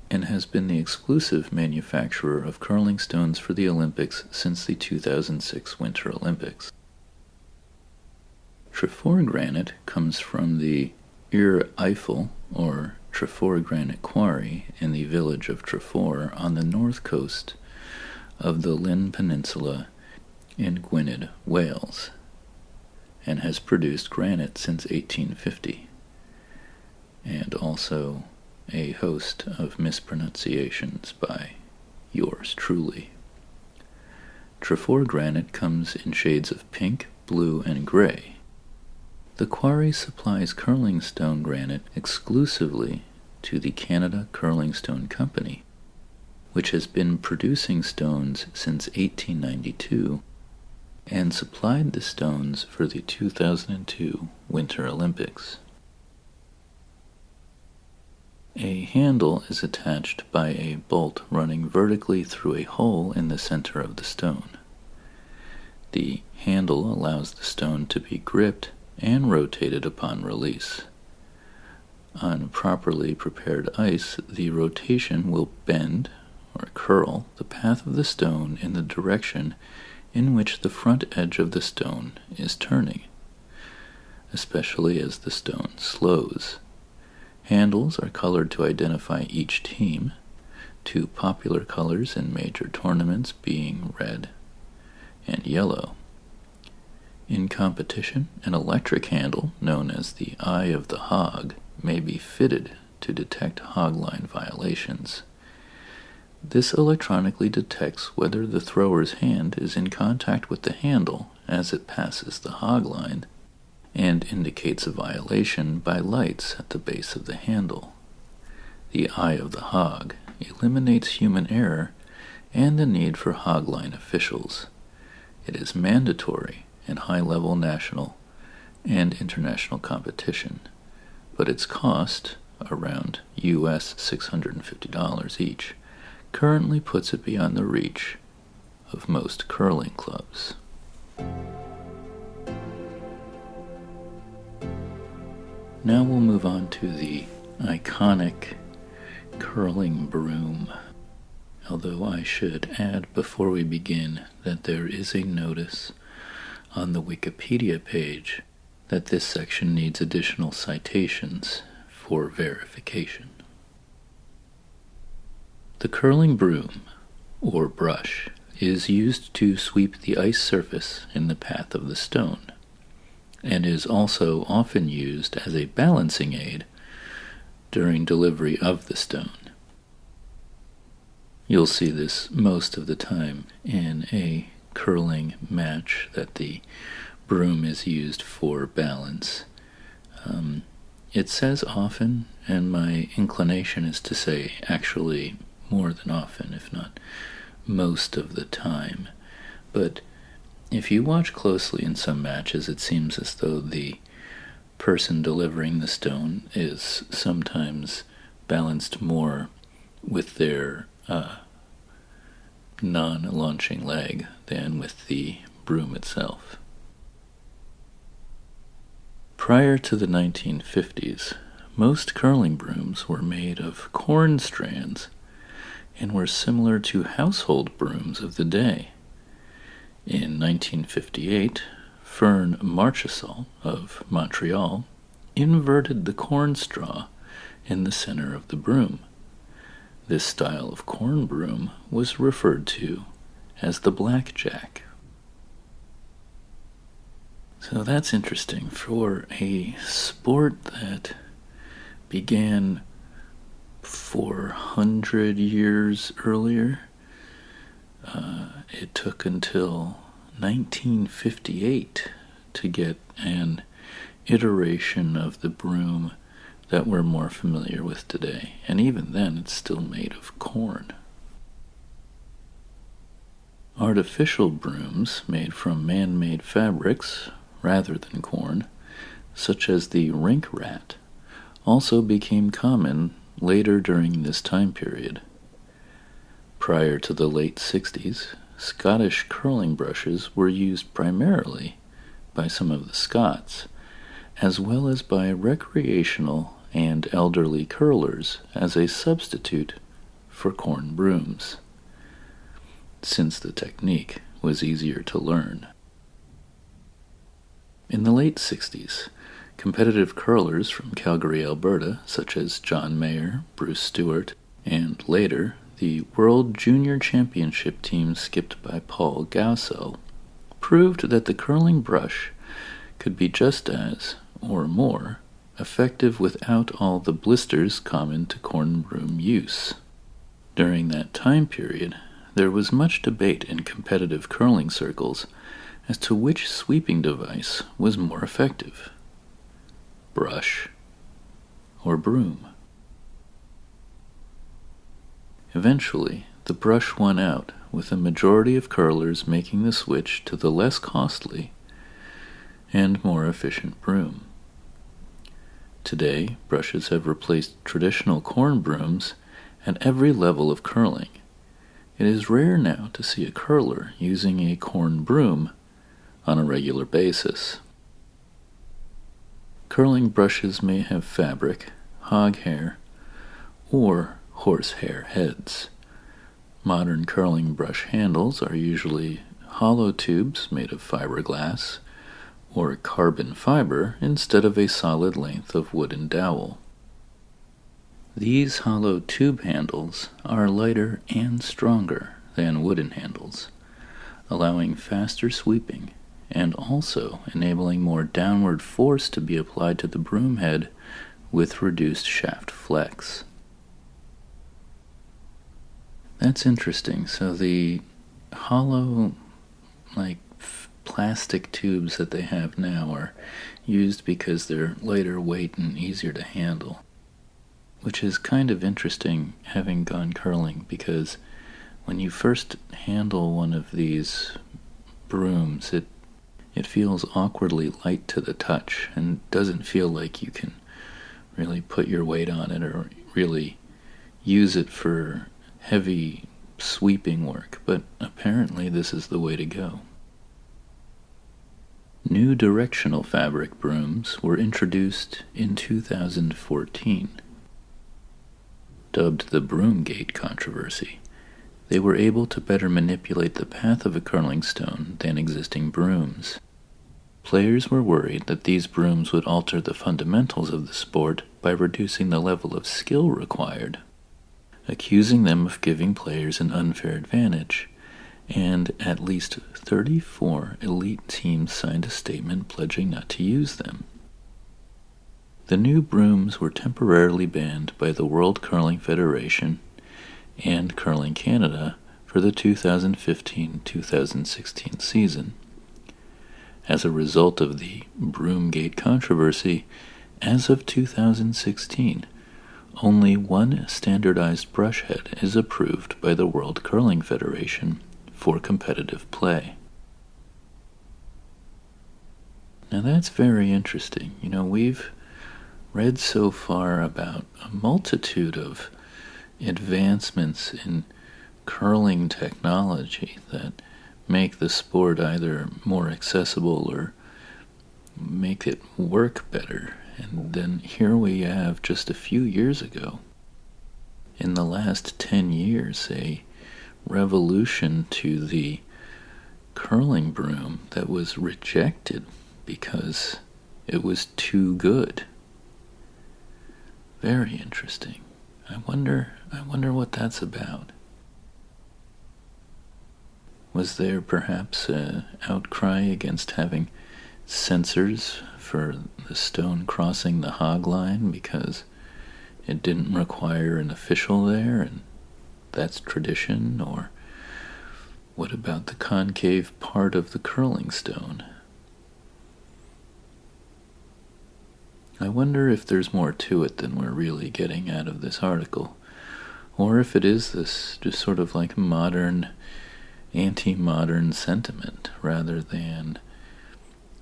and has been the exclusive manufacturer of curling stones for the Olympics since the 2006 Winter Olympics. Trefor granite comes from the Ir Eifel, or Trefor Granite Quarry, in the village of Trefor on the north coast of the Llyn Peninsula in Gwynedd, Wales, and has produced granite since 1850, and also a host of mispronunciations by yours truly. Trefor granite comes in shades of pink, blue, and gray. The quarry supplies curling stone granite exclusively to the Canada Curling Stone Company, which has been producing stones since 1892 and supplied the stones for the 2002 Winter Olympics. A handle is attached by a bolt running vertically through a hole in the center of the stone. The handle allows the stone to be gripped and rotated upon release. On properly prepared ice, the rotation will bend or curl the path of the stone in the direction in which the front edge of the stone is turning, especially as the stone slows. Handles are colored to identify each team, two popular colors in major tournaments being red and yellow. In competition, an electric handle, known as the Eye of the Hog, may be fitted to detect hogline violations. This electronically detects whether the thrower's hand is in contact with the handle as it passes the hogline, and indicates a violation by lights at the base of the handle. The Eye of the Hog eliminates human error and the need for hogline officials. It is mandatory in high-level national and international competition, but its cost, around US $650 each, currently puts it beyond the reach of most curling clubs. Now we'll move on to the iconic curling broom. Although I should add before we begin that there is a notice on the Wikipedia page that this section needs additional citations for verification. The curling broom, or brush, is used to sweep the ice surface in the path of the stone, and is also often used as a balancing aid during delivery of the stone. You'll see this most of the time in a curling match, that the broom is used for balance. It says often, and my inclination is to say actually more than often, if not most of the time. But if you watch closely in some matches, it seems as though the person delivering the stone is sometimes balanced more with their non-launching leg than with the broom itself. Prior to the 1950s, most curling brooms were made of corn strands and were similar to household brooms of the day. In 1958, Fern Marchesal of Montreal inverted the corn straw in the center of the broom. This style of corn broom was referred to as the blackjack. So that's interesting. For a sport that began 400 years earlier, it took until 1958 to get an iteration of the broom that we're more familiar with today. And even then, it's still made of corn. Artificial brooms made from man-made fabrics rather than corn, such as the rink rat, also became common later during this time period. Prior to the late 60s, Scottish curling brushes were used primarily by some of the Scots, as well as by recreational and elderly curlers as a substitute for corn brooms, since the technique was easier to learn. In the late 60s, competitive curlers from Calgary, Alberta, such as John Mayer, Bruce Stewart, and later the World Junior Championship team skipped by Paul Gausel, proved that the curling brush could be just as, or more, effective without all the blisters common to corn broom use. During that time period, there was much debate in competitive curling circles as to which sweeping device was more effective, brush or broom. Eventually, the brush won out, with a majority of curlers making the switch to the less costly and more efficient broom. Today, brushes have replaced traditional corn brooms at every level of curling. It is rare now to see a curler using a corn broom on a regular basis. Curling brushes may have fabric, hog hair, or horsehair heads. Modern curling brush handles are usually hollow tubes made of fiberglass or carbon fiber instead of a solid length of wooden dowel. These hollow tube handles are lighter and stronger than wooden handles, allowing faster sweeping and also enabling more downward force to be applied to the broom head with reduced shaft flex. That's interesting. So the hollow, plastic tubes that they have now are used because they're lighter weight and easier to handle, which is kind of interesting having gone curling, because when you first handle one of these brooms, it feels awkwardly light to the touch and doesn't feel like you can really put your weight on it or really use it for heavy sweeping work, but apparently this is the way to go. New directional fabric brooms were introduced in 2014. Dubbed the Broomgate controversy, they were able to better manipulate the path of a curling stone than existing brooms. Players were worried that these brooms would alter the fundamentals of the sport by reducing the level of skill required, accusing them of giving players an unfair advantage, and at least 34 elite teams signed a statement pledging not to use them. The new brooms were temporarily banned by the World Curling Federation and Curling Canada for the 2015-2016 season. As a result of the Broomgate controversy, as of 2016, only one standardized brush head is approved by the World Curling Federation for competitive play. Now that's very interesting. We've read so far about a multitude of advancements in curling technology that make the sport either more accessible or make it work better. And then here we have, just a few years ago, in the last 10 years, a revolution to the curling broom that was rejected because it was too good. Very interesting. I wonder what that's about. Was there perhaps an outcry against having sensors for the stone crossing the hog line because it didn't require an official there, and that's tradition? Or what about the concave part of the curling stone? I wonder if there's more to it than we're really getting out of this article, or if it is this just sort of like modern, anti-modern sentiment rather than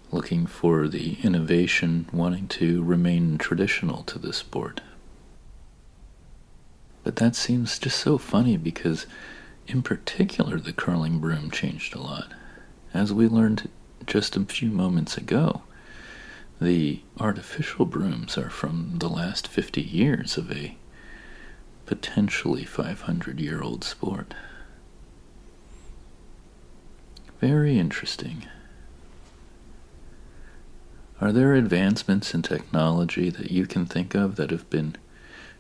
looking for the innovation, wanting to remain traditional to the sport. But that seems just so funny because, in particular, the curling broom changed a lot. As we learned just a few moments ago, the artificial brooms are from the last 50 years of a potentially 500-year-old sport. Very interesting. Are there advancements in technology that you can think of that have been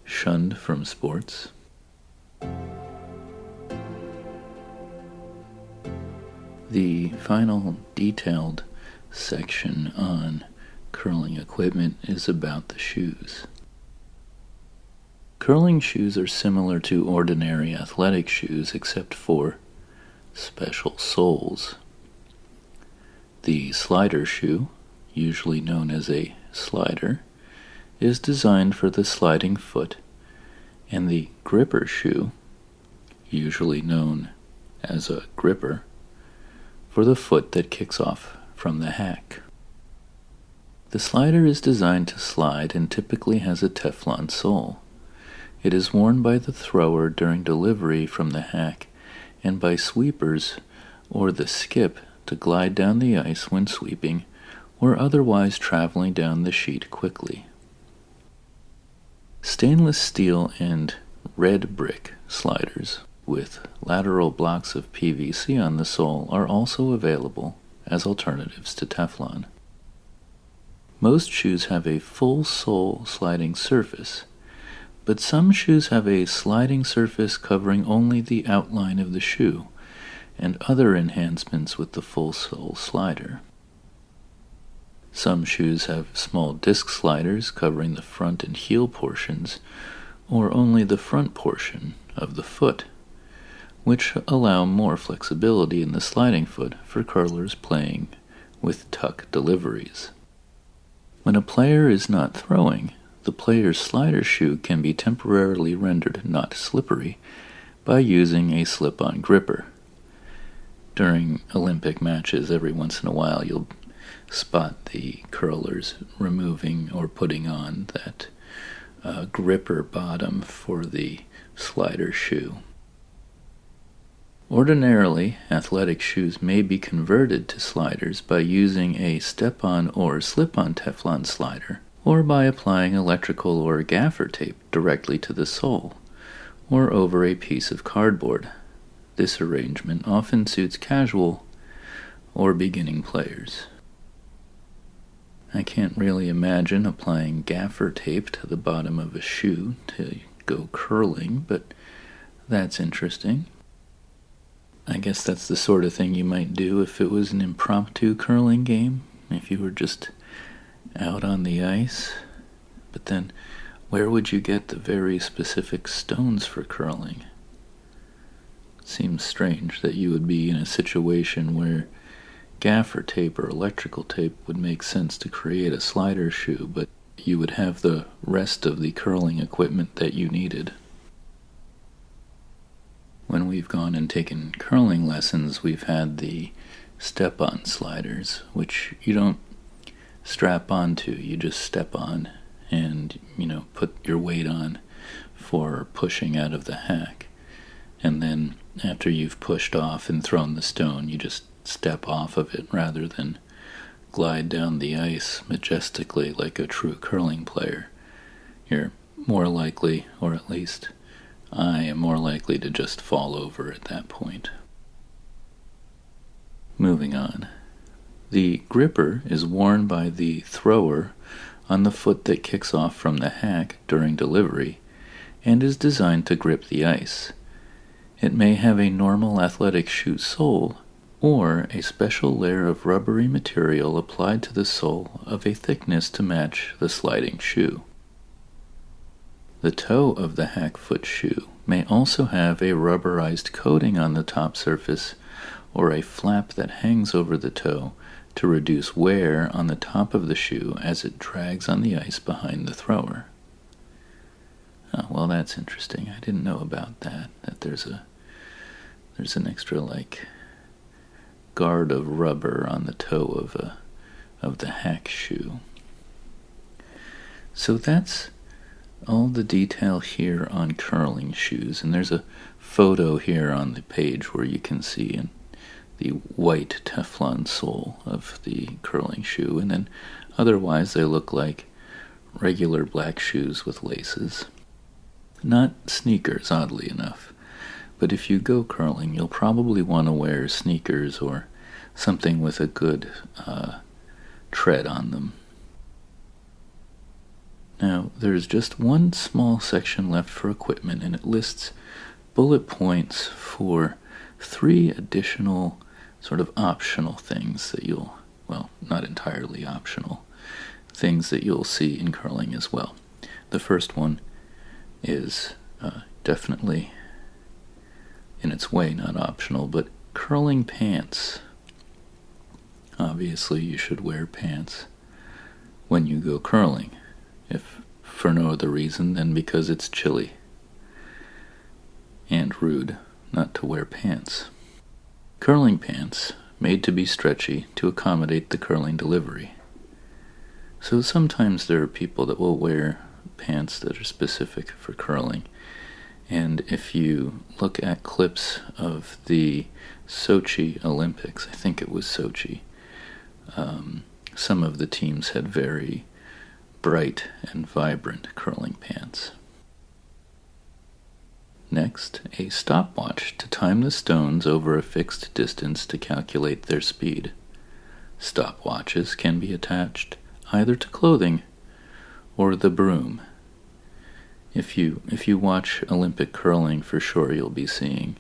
shunned from sports? The final detailed section on curling equipment is about the shoes. Curling shoes are similar to ordinary athletic shoes except for special soles. The slider shoe, usually known as a slider, is designed for the sliding foot, and the gripper shoe, usually known as a gripper, for the foot that kicks off from the hack. The slider is designed to slide and typically has a Teflon sole. It is worn by the thrower during delivery from the hack and by sweepers or the skip to glide down the ice when sweeping or otherwise traveling down the sheet quickly. Stainless steel and red brick sliders with lateral blocks of PVC on the sole are also available as alternatives to Teflon. Most shoes have a full sole sliding surface, but some shoes have a sliding surface covering only the outline of the shoe, and other enhancements with the full sole slider. Some shoes have small disc sliders covering the front and heel portions, or only the front portion of the foot, which allow more flexibility in the sliding foot for curlers playing with tuck deliveries. When a player is not throwing, the player's slider shoe can be temporarily rendered not slippery by using a slip-on gripper. During Olympic matches, every once in a while you'll spot the curlers removing or putting on that gripper bottom for the slider shoe. Ordinarily, athletic shoes may be converted to sliders by using a step-on or slip-on Teflon slider, or by applying electrical or gaffer tape directly to the sole, or over a piece of cardboard. This arrangement often suits casual or beginning players. I can't really imagine applying gaffer tape to the bottom of a shoe to go curling, but that's interesting. I guess that's the sort of thing you might do if it was an impromptu curling game, if you were just out on the ice. But then, where would you get the very specific stones for curling? It seems strange that you would be in a situation where gaffer tape or electrical tape would make sense to create a slider shoe, but you would have the rest of the curling equipment that you needed. When we've gone and taken curling lessons, we've had the step-on sliders, which you don't strap onto, you just step on and, put your weight on for pushing out of the hack. And then after you've pushed off and thrown the stone, you just step off of it rather than glide down the ice majestically like a true curling player. You're more likely, or at least I am more likely to just fall over at that point. Moving on. The gripper is worn by the thrower on the foot that kicks off from the hack during delivery and is designed to grip the ice. It may have a normal athletic shoe sole or a special layer of rubbery material applied to the sole of a thickness to match the sliding shoe. The toe of the hack foot shoe may also have a rubberized coating on the top surface or a flap that hangs over the toe to reduce wear on the top of the shoe as it drags on the ice behind the thrower. Oh, well, that's interesting. I didn't know about that there's an extra guard of rubber on the toe of the hack shoe. So that's all the detail here on curling shoes, and there's a photo here on the page where you can see the white Teflon sole of the curling shoe, and then otherwise they look like regular black shoes with laces. Not sneakers, oddly enough, but if you go curling, you'll probably want to wear sneakers or something with a good tread on them. Now, there's just one small section left for equipment, and it lists bullet points for 3 additional sort of optional things that not entirely optional, things that you'll see in curling as well. The first one is definitely, in its way, not optional, but curling pants. Obviously, you should wear pants when you go curling, if for no other reason than because it's chilly and rude not to wear pants. Curling pants made to be stretchy to accommodate the curling delivery. So sometimes there are people that will wear pants that are specific for curling. And if you look at clips of the Sochi Olympics, I think it was Sochi, some of the teams had very bright and vibrant curling pants. Next, a stopwatch to time the stones over a fixed distance to calculate their speed. Stopwatches can be attached either to clothing or the broom. If you watch Olympic curling, for sure you'll be seeing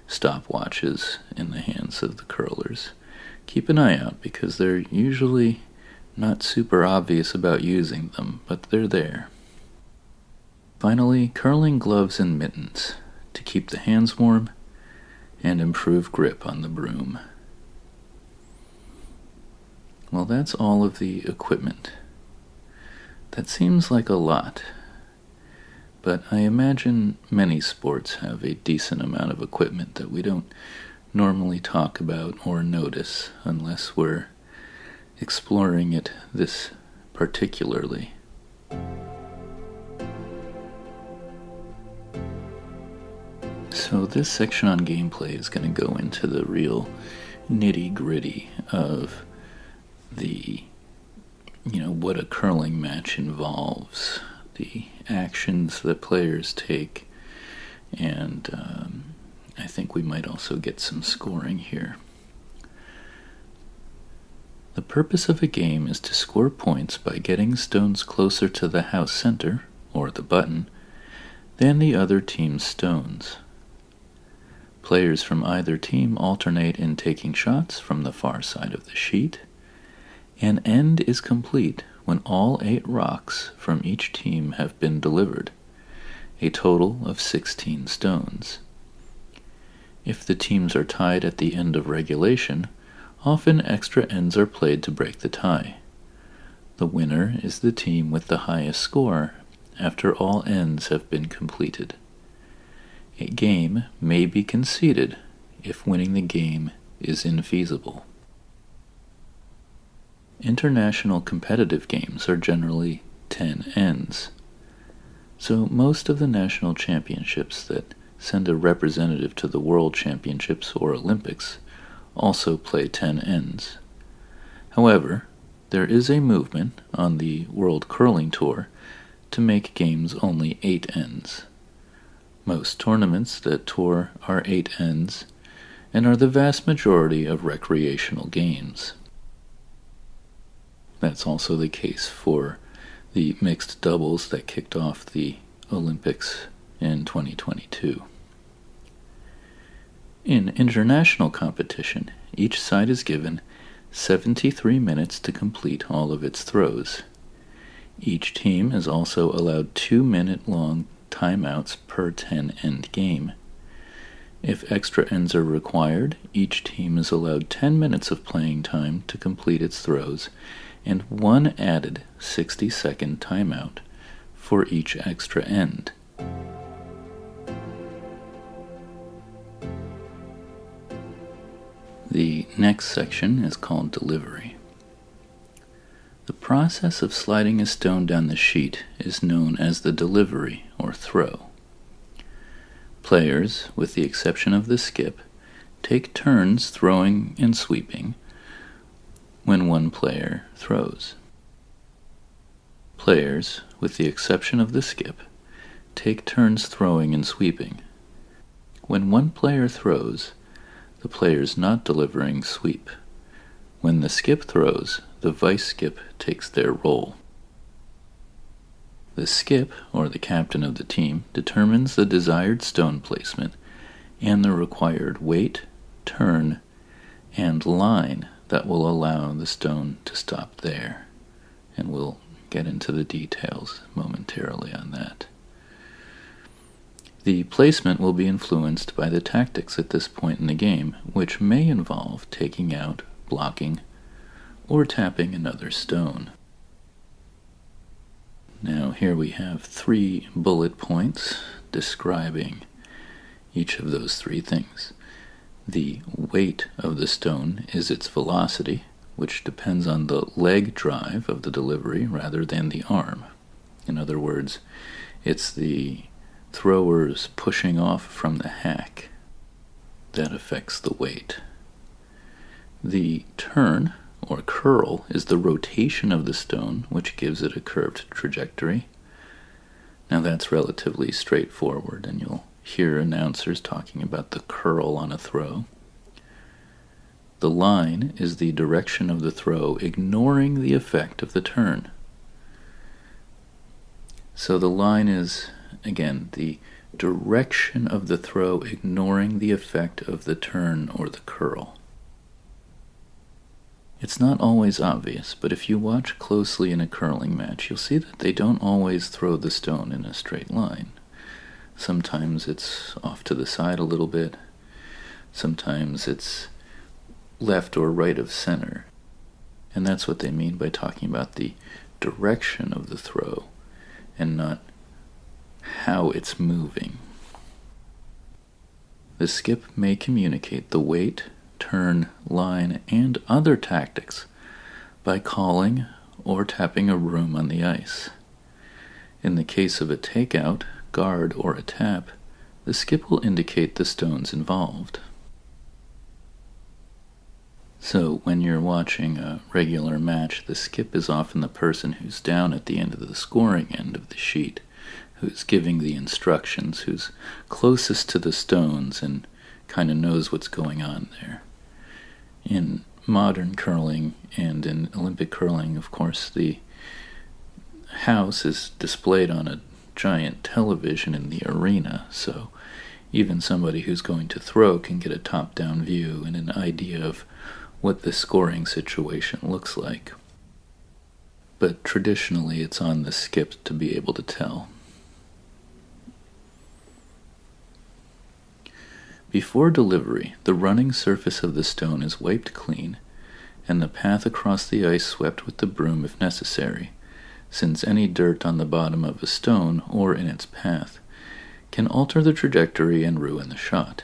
stopwatches in the hands of the curlers. Keep an eye out because they're usually not super obvious about using them, but they're there. Finally, curling gloves and mittens to keep the hands warm and improve grip on the broom. Well, that's all of the equipment. That seems like a lot, but I imagine many sports have a decent amount of equipment that we don't normally talk about or notice unless we're exploring it this particularly. So this section on gameplay is going to go into the real nitty-gritty of the, what a curling match involves, the actions that players take, and I think we might also get some scoring here. The purpose of a game is to score points by getting stones closer to the house center, or the button, than the other team's stones. Players from either team alternate in taking shots from the far side of the sheet. An end is complete when all 8 rocks from each team have been delivered, a total of 16 stones. If the teams are tied at the end of regulation, often extra ends are played to break the tie. The winner is the team with the highest score after all ends have been completed. A game may be conceded if winning the game is infeasible. International competitive games are generally 10 ends. So most of the national championships that send a representative to the World Championships or Olympics also play 10 ends. However, there is a movement on the World Curling Tour to make games only 8 ends. Most tournaments that tour are 8 ends and are the vast majority of recreational games. That's also the case for the mixed doubles that kicked off the Olympics in 2022. In international competition, each side is given 73 minutes to complete all of its throws. Each team is also allowed 2-minute-long timeouts per 10-end game. If extra ends are required, each team is allowed 10 minutes of playing time to complete its throws and 1 added 60-second timeout for each extra end. The next section is called delivery. The process of sliding a stone down the sheet is known as the delivery or throw. Players, with the exception of the skip, take turns throwing and sweeping when one player throws. Players, with the exception of the skip, take turns throwing and sweeping. When one player throws, the players not delivering sweep. When the skip throws, the vice skip takes their role. The skip, or the captain of the team, determines the desired stone placement and the required weight, turn, and line that will allow the stone to stop there. And we'll get into the details momentarily on that. The placement will be influenced by the tactics at this point in the game, which may involve taking out, blocking, or tapping another stone. Now here we have 3 bullet points describing each of those 3 things. The weight of the stone is its velocity, which depends on the leg drive of the delivery rather than the arm. In other words, it's the throwers pushing off from the hack that affects the weight. The turn, or curl, is the rotation of the stone, which gives it a curved trajectory. Now that's relatively straightforward, and you'll hear announcers talking about the curl on a throw. The line is the direction of the throw, ignoring the effect of the turn. So the line is, again, the direction of the throw, ignoring the effect of the turn or the curl. It's not always obvious, but if you watch closely in a curling match, you'll see that they don't always throw the stone in a straight line. Sometimes it's off to the side a little bit. Sometimes it's left or right of center. And that's what they mean by talking about the direction of the throw and not how it's moving. The skip may communicate the weight, turn, line, and other tactics by calling or tapping a room on the ice. In the case of a takeout, guard, or a tap, the skip will indicate the stones involved. So when you're watching a regular match, the skip is often the person who's down at the end of the scoring end of the sheet, who's giving the instructions, who's closest to the stones and kind of knows what's going on there. In modern curling and in Olympic curling, of course, the house is displayed on a giant television in the arena, so even somebody who's going to throw can get a top-down view and an idea of what the scoring situation looks like. But traditionally, it's on the skip to be able to tell. Before delivery, the running surface of the stone is wiped clean, and the path across the ice swept with the broom if necessary, since any dirt on the bottom of a stone or in its path can alter the trajectory and ruin the shot.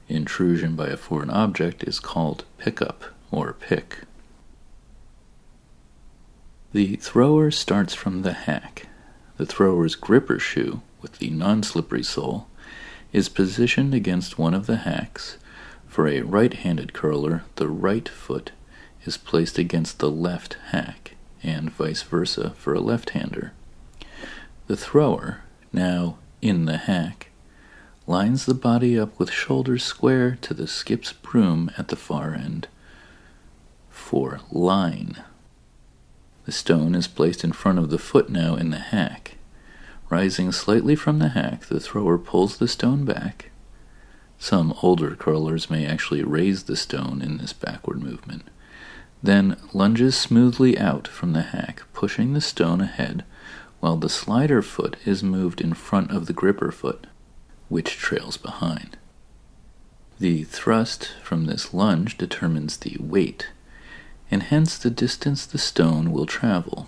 Intrusion by a foreign object is called pickup or pick. The thrower starts from the hack. The thrower's gripper shoe, with the non-slippery sole, is positioned against one of the hacks. For a right-handed curler, the right foot is placed against the left hack, and vice versa for a left-hander. The thrower, now in the hack, lines the body up with shoulders square to the skip's broom at the far end. For line. The stone is placed in front of the foot now in the hack. Rising slightly from the hack, the thrower pulls the stone back. Some older curlers may actually raise the stone in this backward movement, then lunges smoothly out from the hack, pushing the stone ahead while the slider foot is moved in front of the gripper foot, which trails behind. The thrust from this lunge determines the weight, and hence the distance the stone will travel.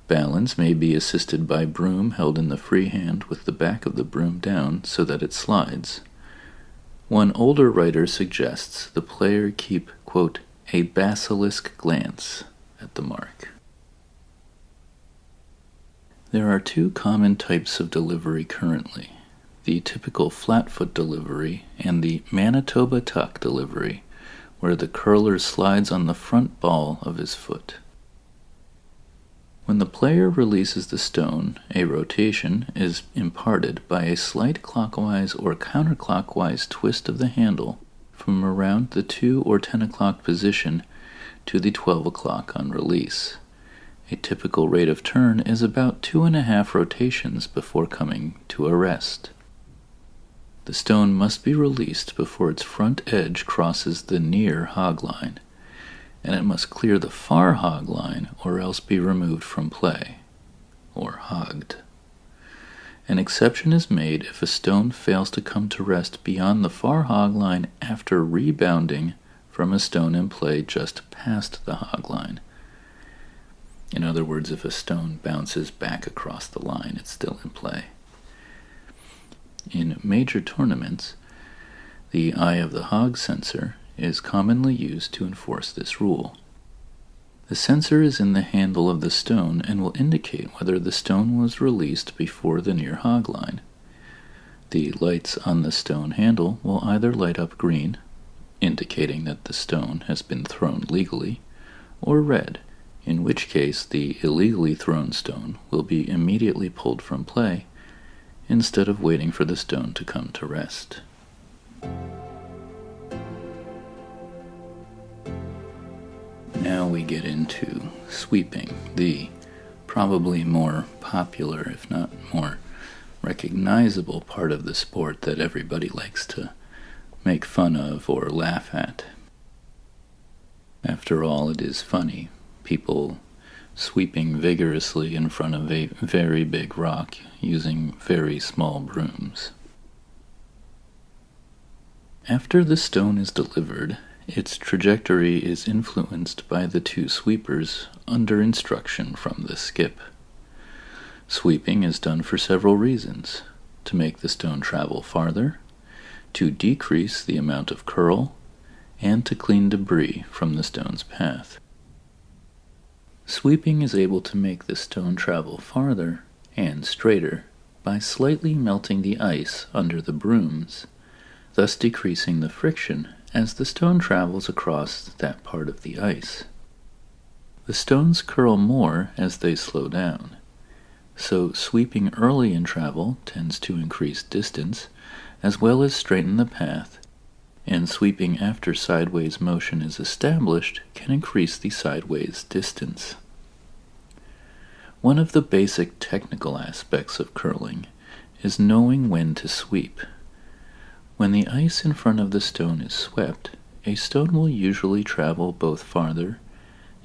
Balance may be assisted by broom held in the free hand with the back of the broom down so that it slides. One older writer suggests the player keep, quote, a basilisk glance at the mark. There are two common types of delivery currently, the typical flat-foot delivery and the Manitoba tuck delivery, where the curler slides on the front ball of his foot. When the player releases the stone, a rotation is imparted by a slight clockwise or counterclockwise twist of the handle from around the 2 or 10 o'clock position to the 12 o'clock on release. A typical rate of turn is about 2.5 rotations before coming to a rest. The stone must be released before its front edge crosses the near hog line, and it must clear the far hog line or else be removed from play, or hogged. An exception is made if a stone fails to come to rest beyond the far hog line after rebounding from a stone in play just past the hog line. In other words, if a stone bounces back across the line, it's still in play. In major tournaments, the eye of the hog sensor is commonly used to enforce this rule. The sensor is in the handle of the stone and will indicate whether the stone was released before the near hog line. The lights on the stone handle will either light up green, indicating that the stone has been thrown legally, or red, in which case the illegally thrown stone will be immediately pulled from play instead of waiting for the stone to come to rest. Now we get into sweeping, the probably more popular, if not more recognizable part of the sport that everybody likes to make fun of or laugh at. After all, it is funny. People sweeping vigorously in front of a very big rock using very small brooms. After the stone is delivered, its trajectory is influenced by the two sweepers under instruction from the skip. Sweeping is done for several reasons: to make the stone travel farther, to decrease the amount of curl, and to clean debris from the stone's path. Sweeping is able to make the stone travel farther and straighter by slightly melting the ice under the brooms, thus decreasing the friction as the stone travels across that part of the ice. The stones curl more as they slow down, so sweeping early in travel tends to increase distance as well as straighten the path, and sweeping after sideways motion is established can increase the sideways distance. One of the basic technical aspects of curling is knowing when to sweep. When the ice in front of the stone is swept, a stone will usually travel both farther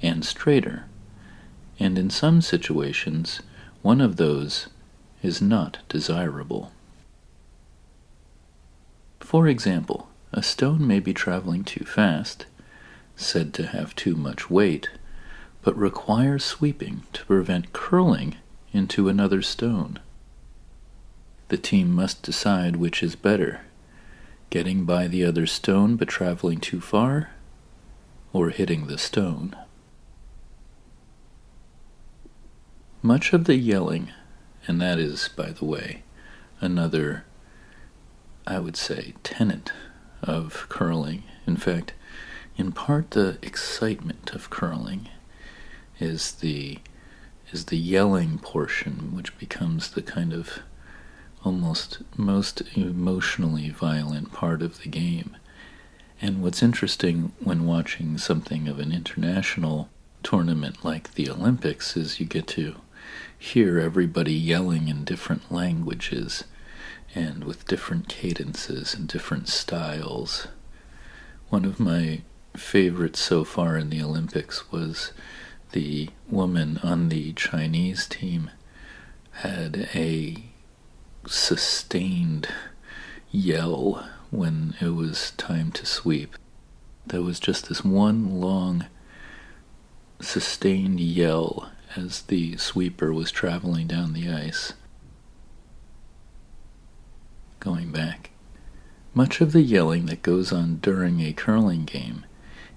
and straighter, and in some situations, one of those is not desirable. For example, a stone may be traveling too fast, said to have too much weight, but requires sweeping to prevent curling into another stone. The team must decide which is better: getting by the other stone but traveling too far, or hitting the stone. Much of the yelling, and that is, by the way, another, I would say, tenet of curling. In fact, in part the excitement of curling is the yelling portion, which becomes the kind of almost most emotionally violent part of the game. And what's interesting when watching something of an international tournament like the Olympics is you get to hear everybody yelling in different languages and with different cadences and different styles. One of my favorites so far in the Olympics was the woman on the Chinese team had a sustained yell when it was time to sweep. There was just this one long sustained yell as the sweeper was traveling down the ice. Going back, much of the yelling that goes on during a curling game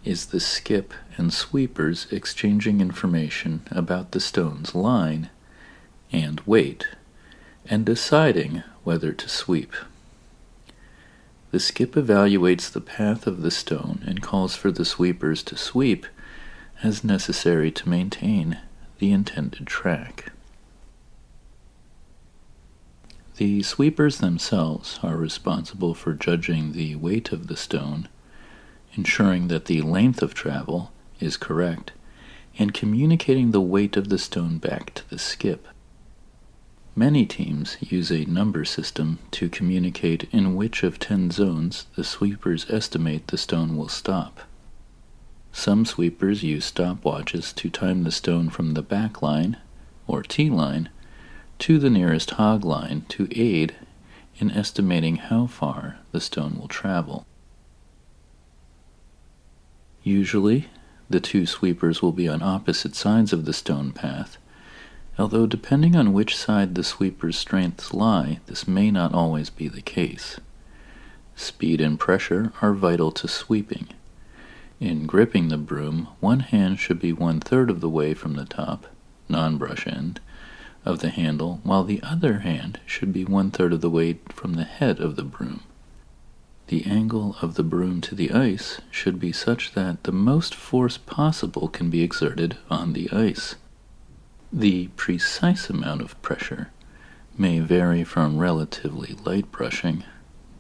is the skip and sweepers exchanging information about the stone's line and weight, and deciding whether to sweep. The skip evaluates the path of the stone and calls for the sweepers to sweep as necessary to maintain the intended track. The sweepers themselves are responsible for judging the weight of the stone, ensuring that the length of travel is correct, and communicating the weight of the stone back to the skip. Many teams use a number system to communicate in which of 10 zones the sweepers estimate the stone will stop. Some sweepers use stopwatches to time the stone from the back line, or tee line, to the nearest hog line to aid in estimating how far the stone will travel. Usually, the two sweepers will be on opposite sides of the stone path, although depending on which side the sweeper's strengths lie, this may not always be the case. Speed and pressure are vital to sweeping, In gripping the broom, one hand should be 1/3 of the way from the top, non-brush end, of the handle, while the other hand should be 1/3 of the way from the head of the broom. The angle of the broom to the ice should be such that the most force possible can be exerted on the ice. The precise amount of pressure may vary from relatively light brushing,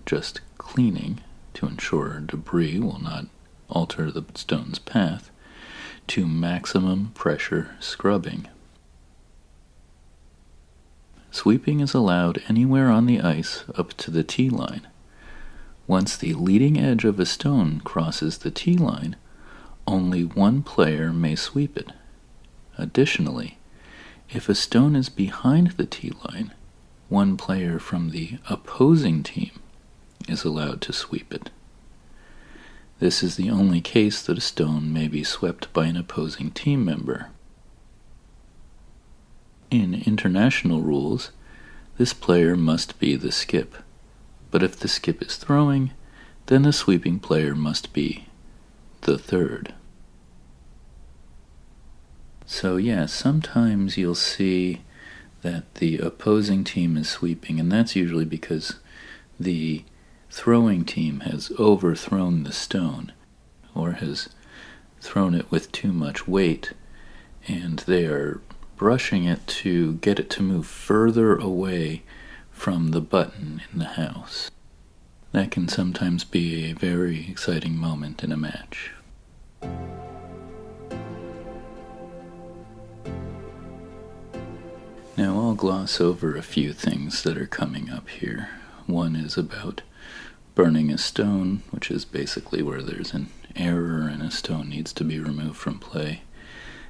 just cleaning to ensure debris will not alter the stone's path, to maximum pressure scrubbing. Sweeping is allowed anywhere on the ice up to the tee line. Once the leading edge of a stone crosses the tee line, only one player may sweep it. Additionally, if a stone is behind the tee line, one player from the opposing team is allowed to sweep it. This is the only case that a stone may be swept by an opposing team member. In international rules, this player must be the skip, but if the skip is throwing, then the sweeping player must be the third. So yeah, sometimes you'll see that the opposing team is sweeping, and that's usually because the throwing team has overthrown the stone, or has thrown it with too much weight, and they are brushing it to get it to move further away from the button in the house. That can sometimes be a very exciting moment in a match. Now I'll gloss over a few things that are coming up here. One is about burning a stone, which is basically where there's an error and a stone needs to be removed from play.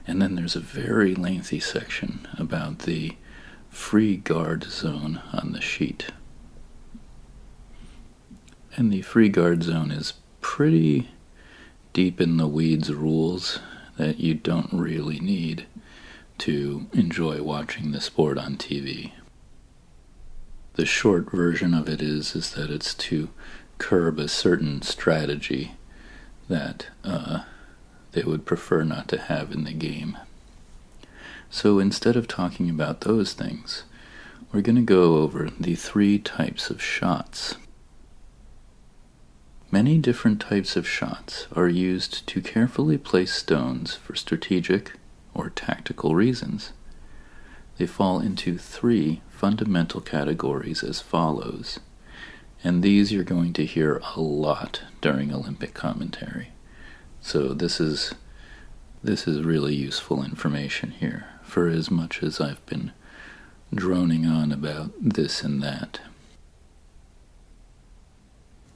And then there's a very lengthy section about the free guard zone on the sheet. And the free guard zone is pretty deep in the weeds rules that you don't really need to enjoy watching the sport on TV. The short version of it is that it's to curb a certain strategy that they would prefer not to have in the game. So instead of talking about those things, we're going to go over the 3 types of shots. Many different types of shots are used to carefully place stones for strategic or tactical reasons. They fall into 3 fundamental categories as follows, and these you're going to hear a lot during Olympic commentary. So this is really useful information here, for as much as I've been droning on about this and that.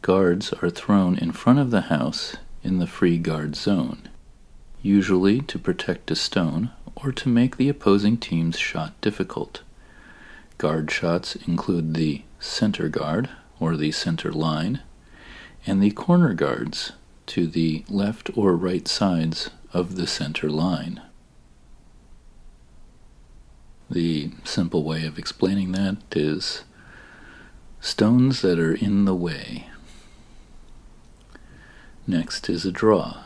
Guards are thrown in front of the house in the free guard zone, usually to protect a stone or to make the opposing team's shot difficult. Guard shots include the center guard, or the center line, and the corner guards to the left or right sides of the center line. The simple way of explaining that is stones that are in the way. Next is a draw.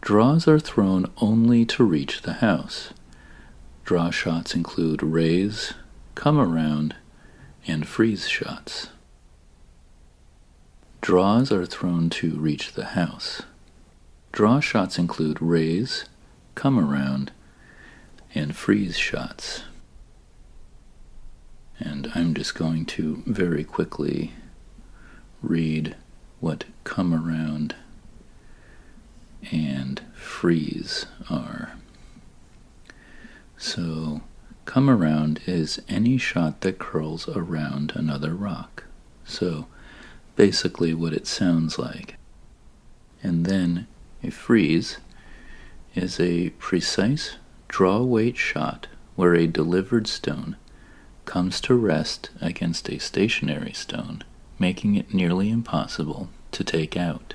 Draws are thrown only to reach the house. Draw shots include raise, come around, and freeze shots. Draws are thrown to reach the house. Draw shots include raise, come around, and freeze shots. And I'm just going to very quickly read what come around and freeze are. So, come around is any shot that curls around another rock. So, basically what it sounds like. And then a freeze is a precise draw weight shot where a delivered stone comes to rest against a stationary stone, making it nearly impossible to take out.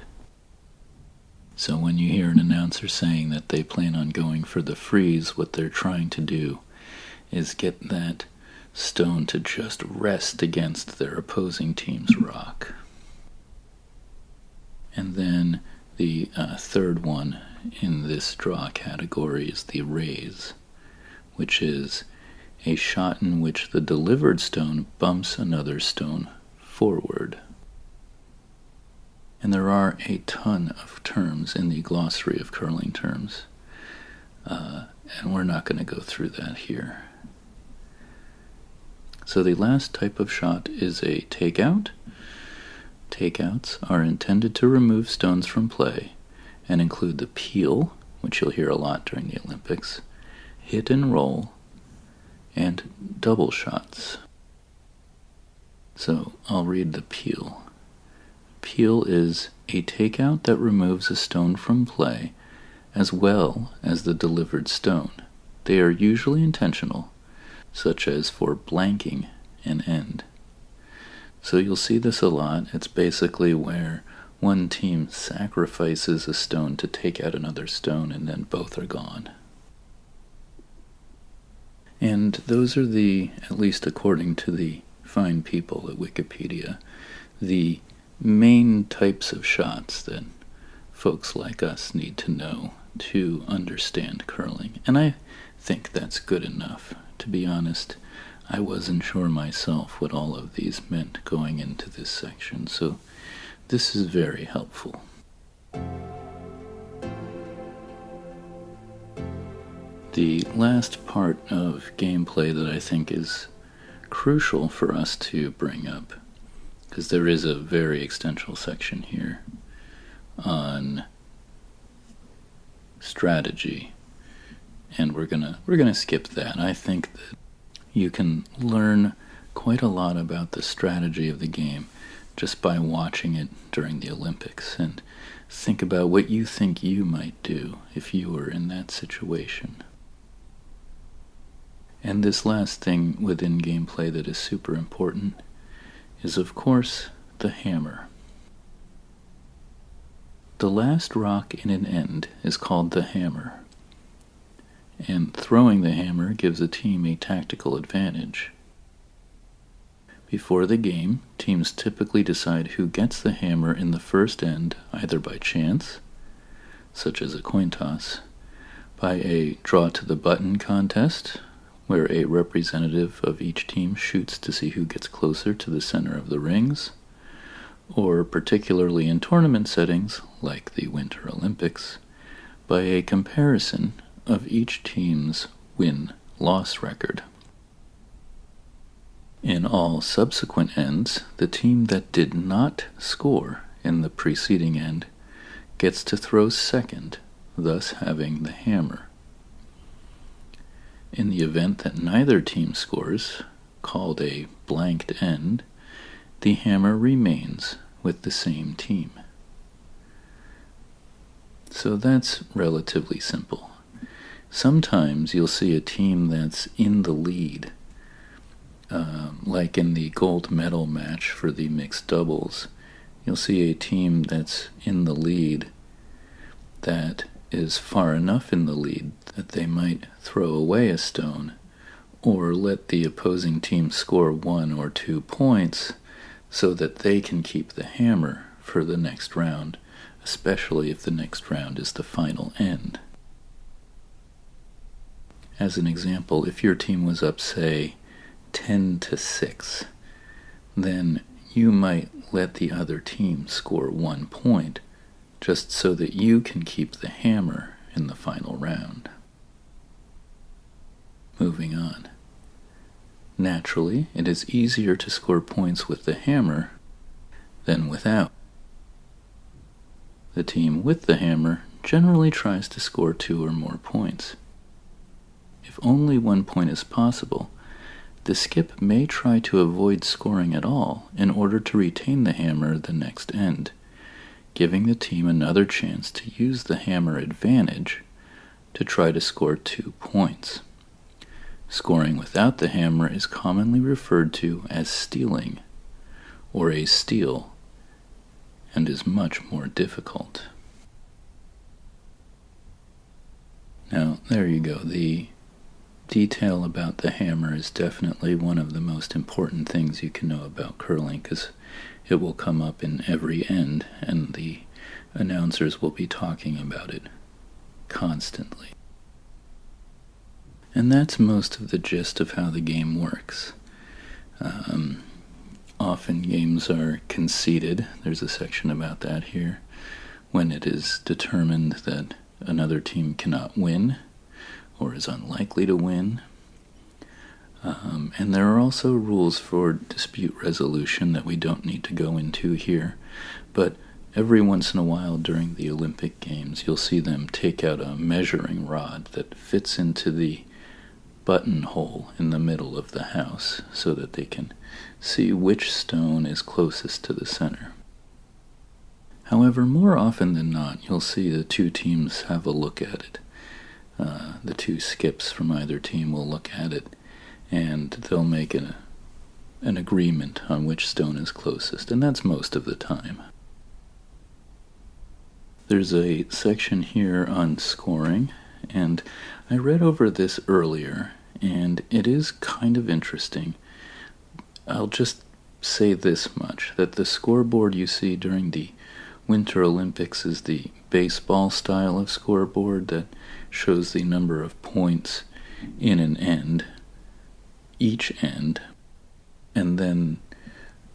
So when you hear an announcer saying that they plan on going for the freeze, what they're trying to do is get that stone to just rest against their opposing team's rock. And then The third one in this draw category is the raise, which is a shot in which the delivered stone bumps another stone forward. And there are a ton of terms in the glossary of curling terms, and we're not going to go through that here. So the last type of shot is a takeout. Takeouts are intended to remove stones from play and include the peel, which you'll hear a lot during the Olympics, hit and roll, and double shots. So I'll read the peel. Peel is a takeout that removes a stone from play as well as the delivered stone. They are usually intentional, such as for blanking an end. So you'll see this a lot. It's basically where one team sacrifices a stone to take out another stone and then both are gone. And those are at least according to the fine people at Wikipedia, the main types of shots that folks like us need to know to understand curling. And I think that's good enough. To be honest, I wasn't sure myself what all of these meant going into this section, so this is very helpful. The last part of gameplay that I think is crucial for us to bring up, because there is a very extensive section here on strategy, and we're gonna skip that. I think that you can learn quite a lot about the strategy of the game just by watching it during the Olympics, and think about what you think you might do if you were in that situation. And this last thing within gameplay that is super important is, of course, the hammer. The last rock in an end is called the hammer, and throwing the hammer gives a team a tactical advantage. Before the game, teams typically decide who gets the hammer in the first end, either by chance, such as a coin toss, by a draw to the button contest, where a representative of each team shoots to see who gets closer to the center of the rings, or particularly in tournament settings, like the Winter Olympics, by a comparison of each team's win-loss record. In all subsequent ends, the team that did not score in the preceding end gets to throw second, thus having the hammer. In the event that neither team scores, called a blanked end, the hammer remains with the same team. So that's relatively simple. Sometimes you'll see a team that's in the lead, like in the gold medal match for the mixed doubles. You'll see a team that's in the lead that is far enough in the lead that they might throw away a stone or let the opposing team score 1 or 2 points so that they can keep the hammer for the next round, especially if the next round is the final end. As an example, if your team was up, say, 10-6, then you might let the other team score 1 point just so that you can keep the hammer in the final round. Moving on. Naturally, it is easier to score points with the hammer than without. The team with the hammer generally tries to score 2 or more points. If only 1 point is possible, the skip may try to avoid scoring at all in order to retain the hammer the next end, giving the team another chance to use the hammer advantage to try to score 2 points. Scoring without the hammer is commonly referred to as stealing, or a steal, and is much more difficult. Now, there you go. The detail about the hammer is definitely one of the most important things you can know about curling, because it will come up in every end, and the announcers will be talking about it constantly. And that's most of the gist of how the game works. Often games are conceded. There's a section about that here. When it is determined that another team cannot win or is unlikely to win. And there are also rules for dispute resolution that we don't need to go into here. But every once in a while during the Olympic Games, you'll see them take out a measuring rod that fits into the buttonhole in the middle of the house so that they can see which stone is closest to the center. However, more often than not, you'll see the two teams have a look at it. The two skips from either team will look at it, and they'll make an agreement on which stone is closest, and that's most of the time. There's a section here on scoring, and I read over this earlier, and it is kind of interesting. I'll just say this much, that the scoreboard you see during the Winter Olympics is the baseball style of scoreboard that shows the number of points in an end, each end, and then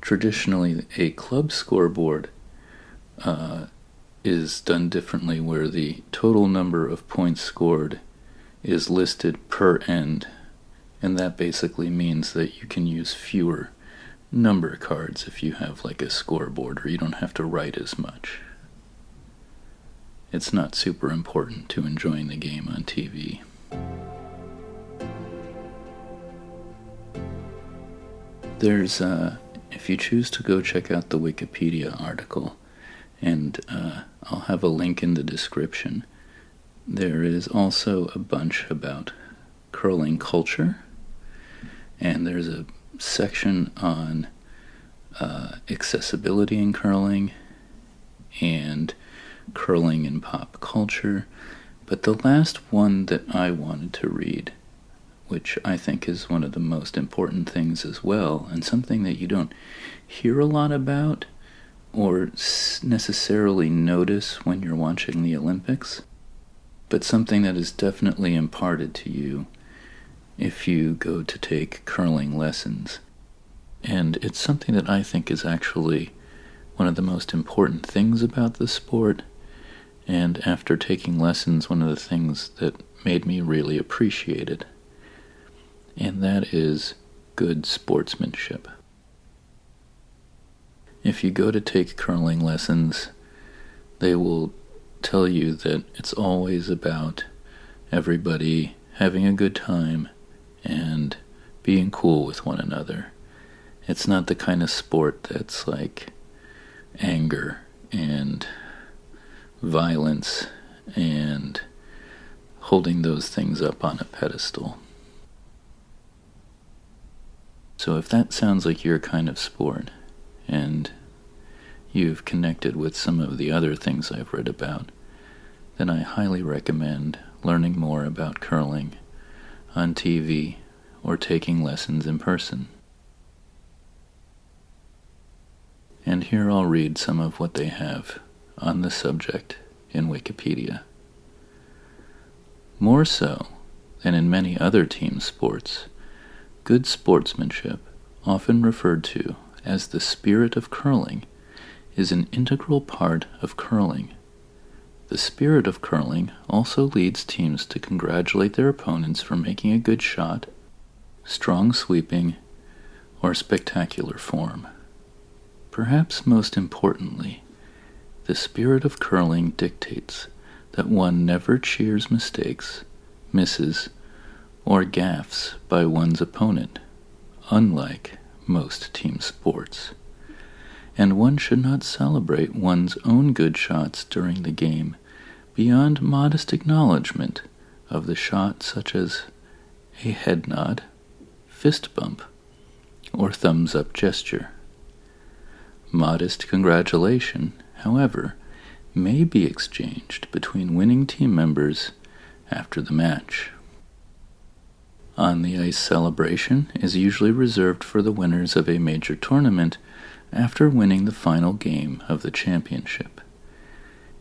traditionally a club scoreboard is done differently, where the total number of points scored is listed per end, and that basically means that you can use fewer number cards if you have like a scoreboard, or you don't have to write as much. It's not super important to enjoying the game on TV. There's, if you choose to go check out the Wikipedia article, and I'll have a link in the description, there is also a bunch about curling culture, and there's a section on accessibility in curling and curling in pop culture. But the last one that I wanted to read, which I think is one of the most important things as well, and something that you don't hear a lot about or necessarily notice when you're watching the Olympics, but something that is definitely imparted to you if you go to take curling lessons. And it's something that I think is actually one of the most important things about the sport, and after taking lessons, one of the things that made me really appreciate it. And that is good sportsmanship. If you go to take curling lessons, they will tell you that it's always about everybody having a good time and being cool with one another. It's not the kind of sport that's like anger and violence and holding those things up on a pedestal. So if that sounds like your kind of sport, and you've connected with some of the other things I've read about, then I highly recommend learning more about curling on TV or taking lessons in person. And here I'll read some of what they have on the subject in Wikipedia. More so than in many other team sports, good sportsmanship, often referred to as the spirit of curling, is an integral part of curling. The spirit of curling also leads teams to congratulate their opponents for making a good shot, strong sweeping, or spectacular form. Perhaps most importantly, the spirit of curling dictates that one never cheers mistakes, misses, or gaffes by one's opponent, unlike most team sports. And one should not celebrate one's own good shots during the game beyond modest acknowledgement of the shot, such as a head nod, fist bump, or thumbs up gesture. Modest congratulation, however, may be exchanged between winning team members after the match. On the ice celebration is usually reserved for the winners of a major tournament after winning the final game of the championship.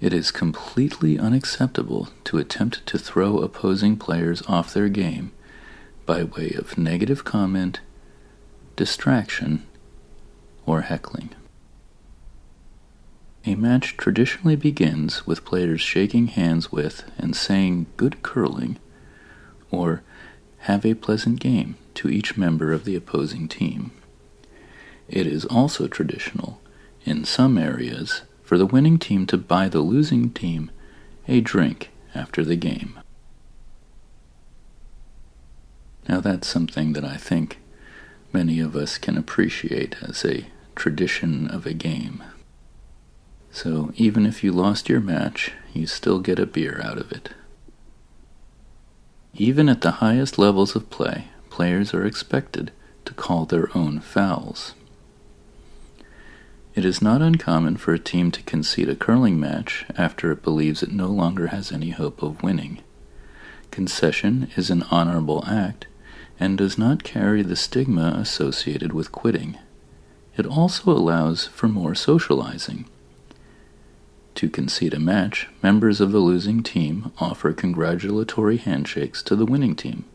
It is completely unacceptable to attempt to throw opposing players off their game by way of negative comment, distraction, or heckling. A match traditionally begins with players shaking hands with and saying "good curling" or "have a pleasant game" to each member of the opposing team. It is also traditional, in some areas, for the winning team to buy the losing team a drink after the game. Now that's something that I think many of us can appreciate as a tradition of a game. So even if you lost your match, you still get a beer out of it. Even at the highest levels of play, players are expected to call their own fouls. It is not uncommon for a team to concede a curling match after it believes it no longer has any hope of winning. Concession is an honorable act and does not carry the stigma associated with quitting. It also allows for more socializing. To concede a match, members of the losing team offer congratulatory handshakes to the winning team.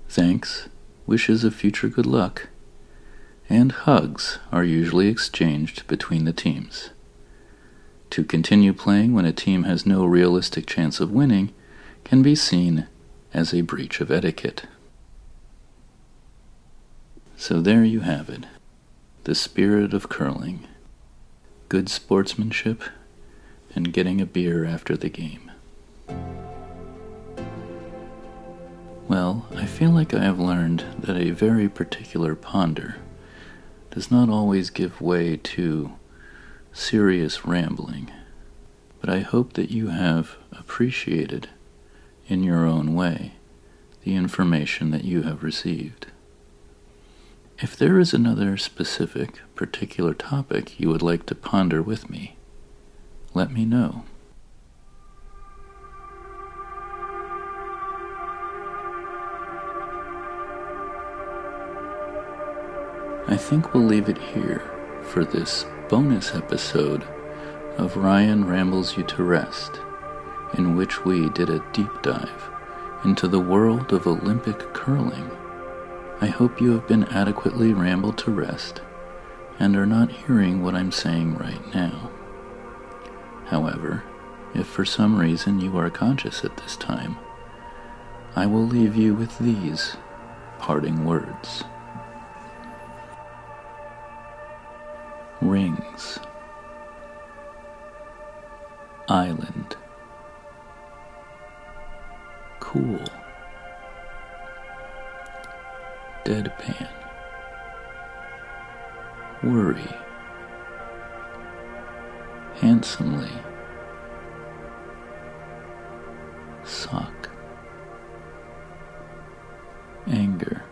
Thanks, wishes of future good luck, and hugs are usually exchanged between the teams. To continue playing when a team has no realistic chance of winning can be seen as a breach of etiquette. So there you have it, the spirit of curling, good sportsmanship, and getting a beer after the game. Well, I feel like I have learned that a very particular ponder does not always give way to serious rambling, but I hope that you have appreciated, in your own way, the information that you have received. If there is another specific, particular topic you would like to ponder with me, let me know. I think we'll leave it here for this bonus episode of Ryan Rambles You To Rest, in which we did a deep dive into the world of Olympic curling. I hope you have been adequately rambled to rest and are not hearing what I'm saying right now. However, if for some reason you are conscious at this time, I will leave you with these parting words. Rings, island, cool, deadpan, worry, handsomely, sock, anger,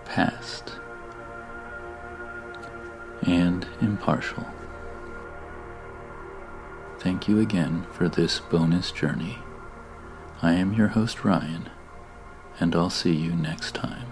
past, and impartial. Thank you again for this bonus journey. I am your host, Ryan, and I'll see you next time.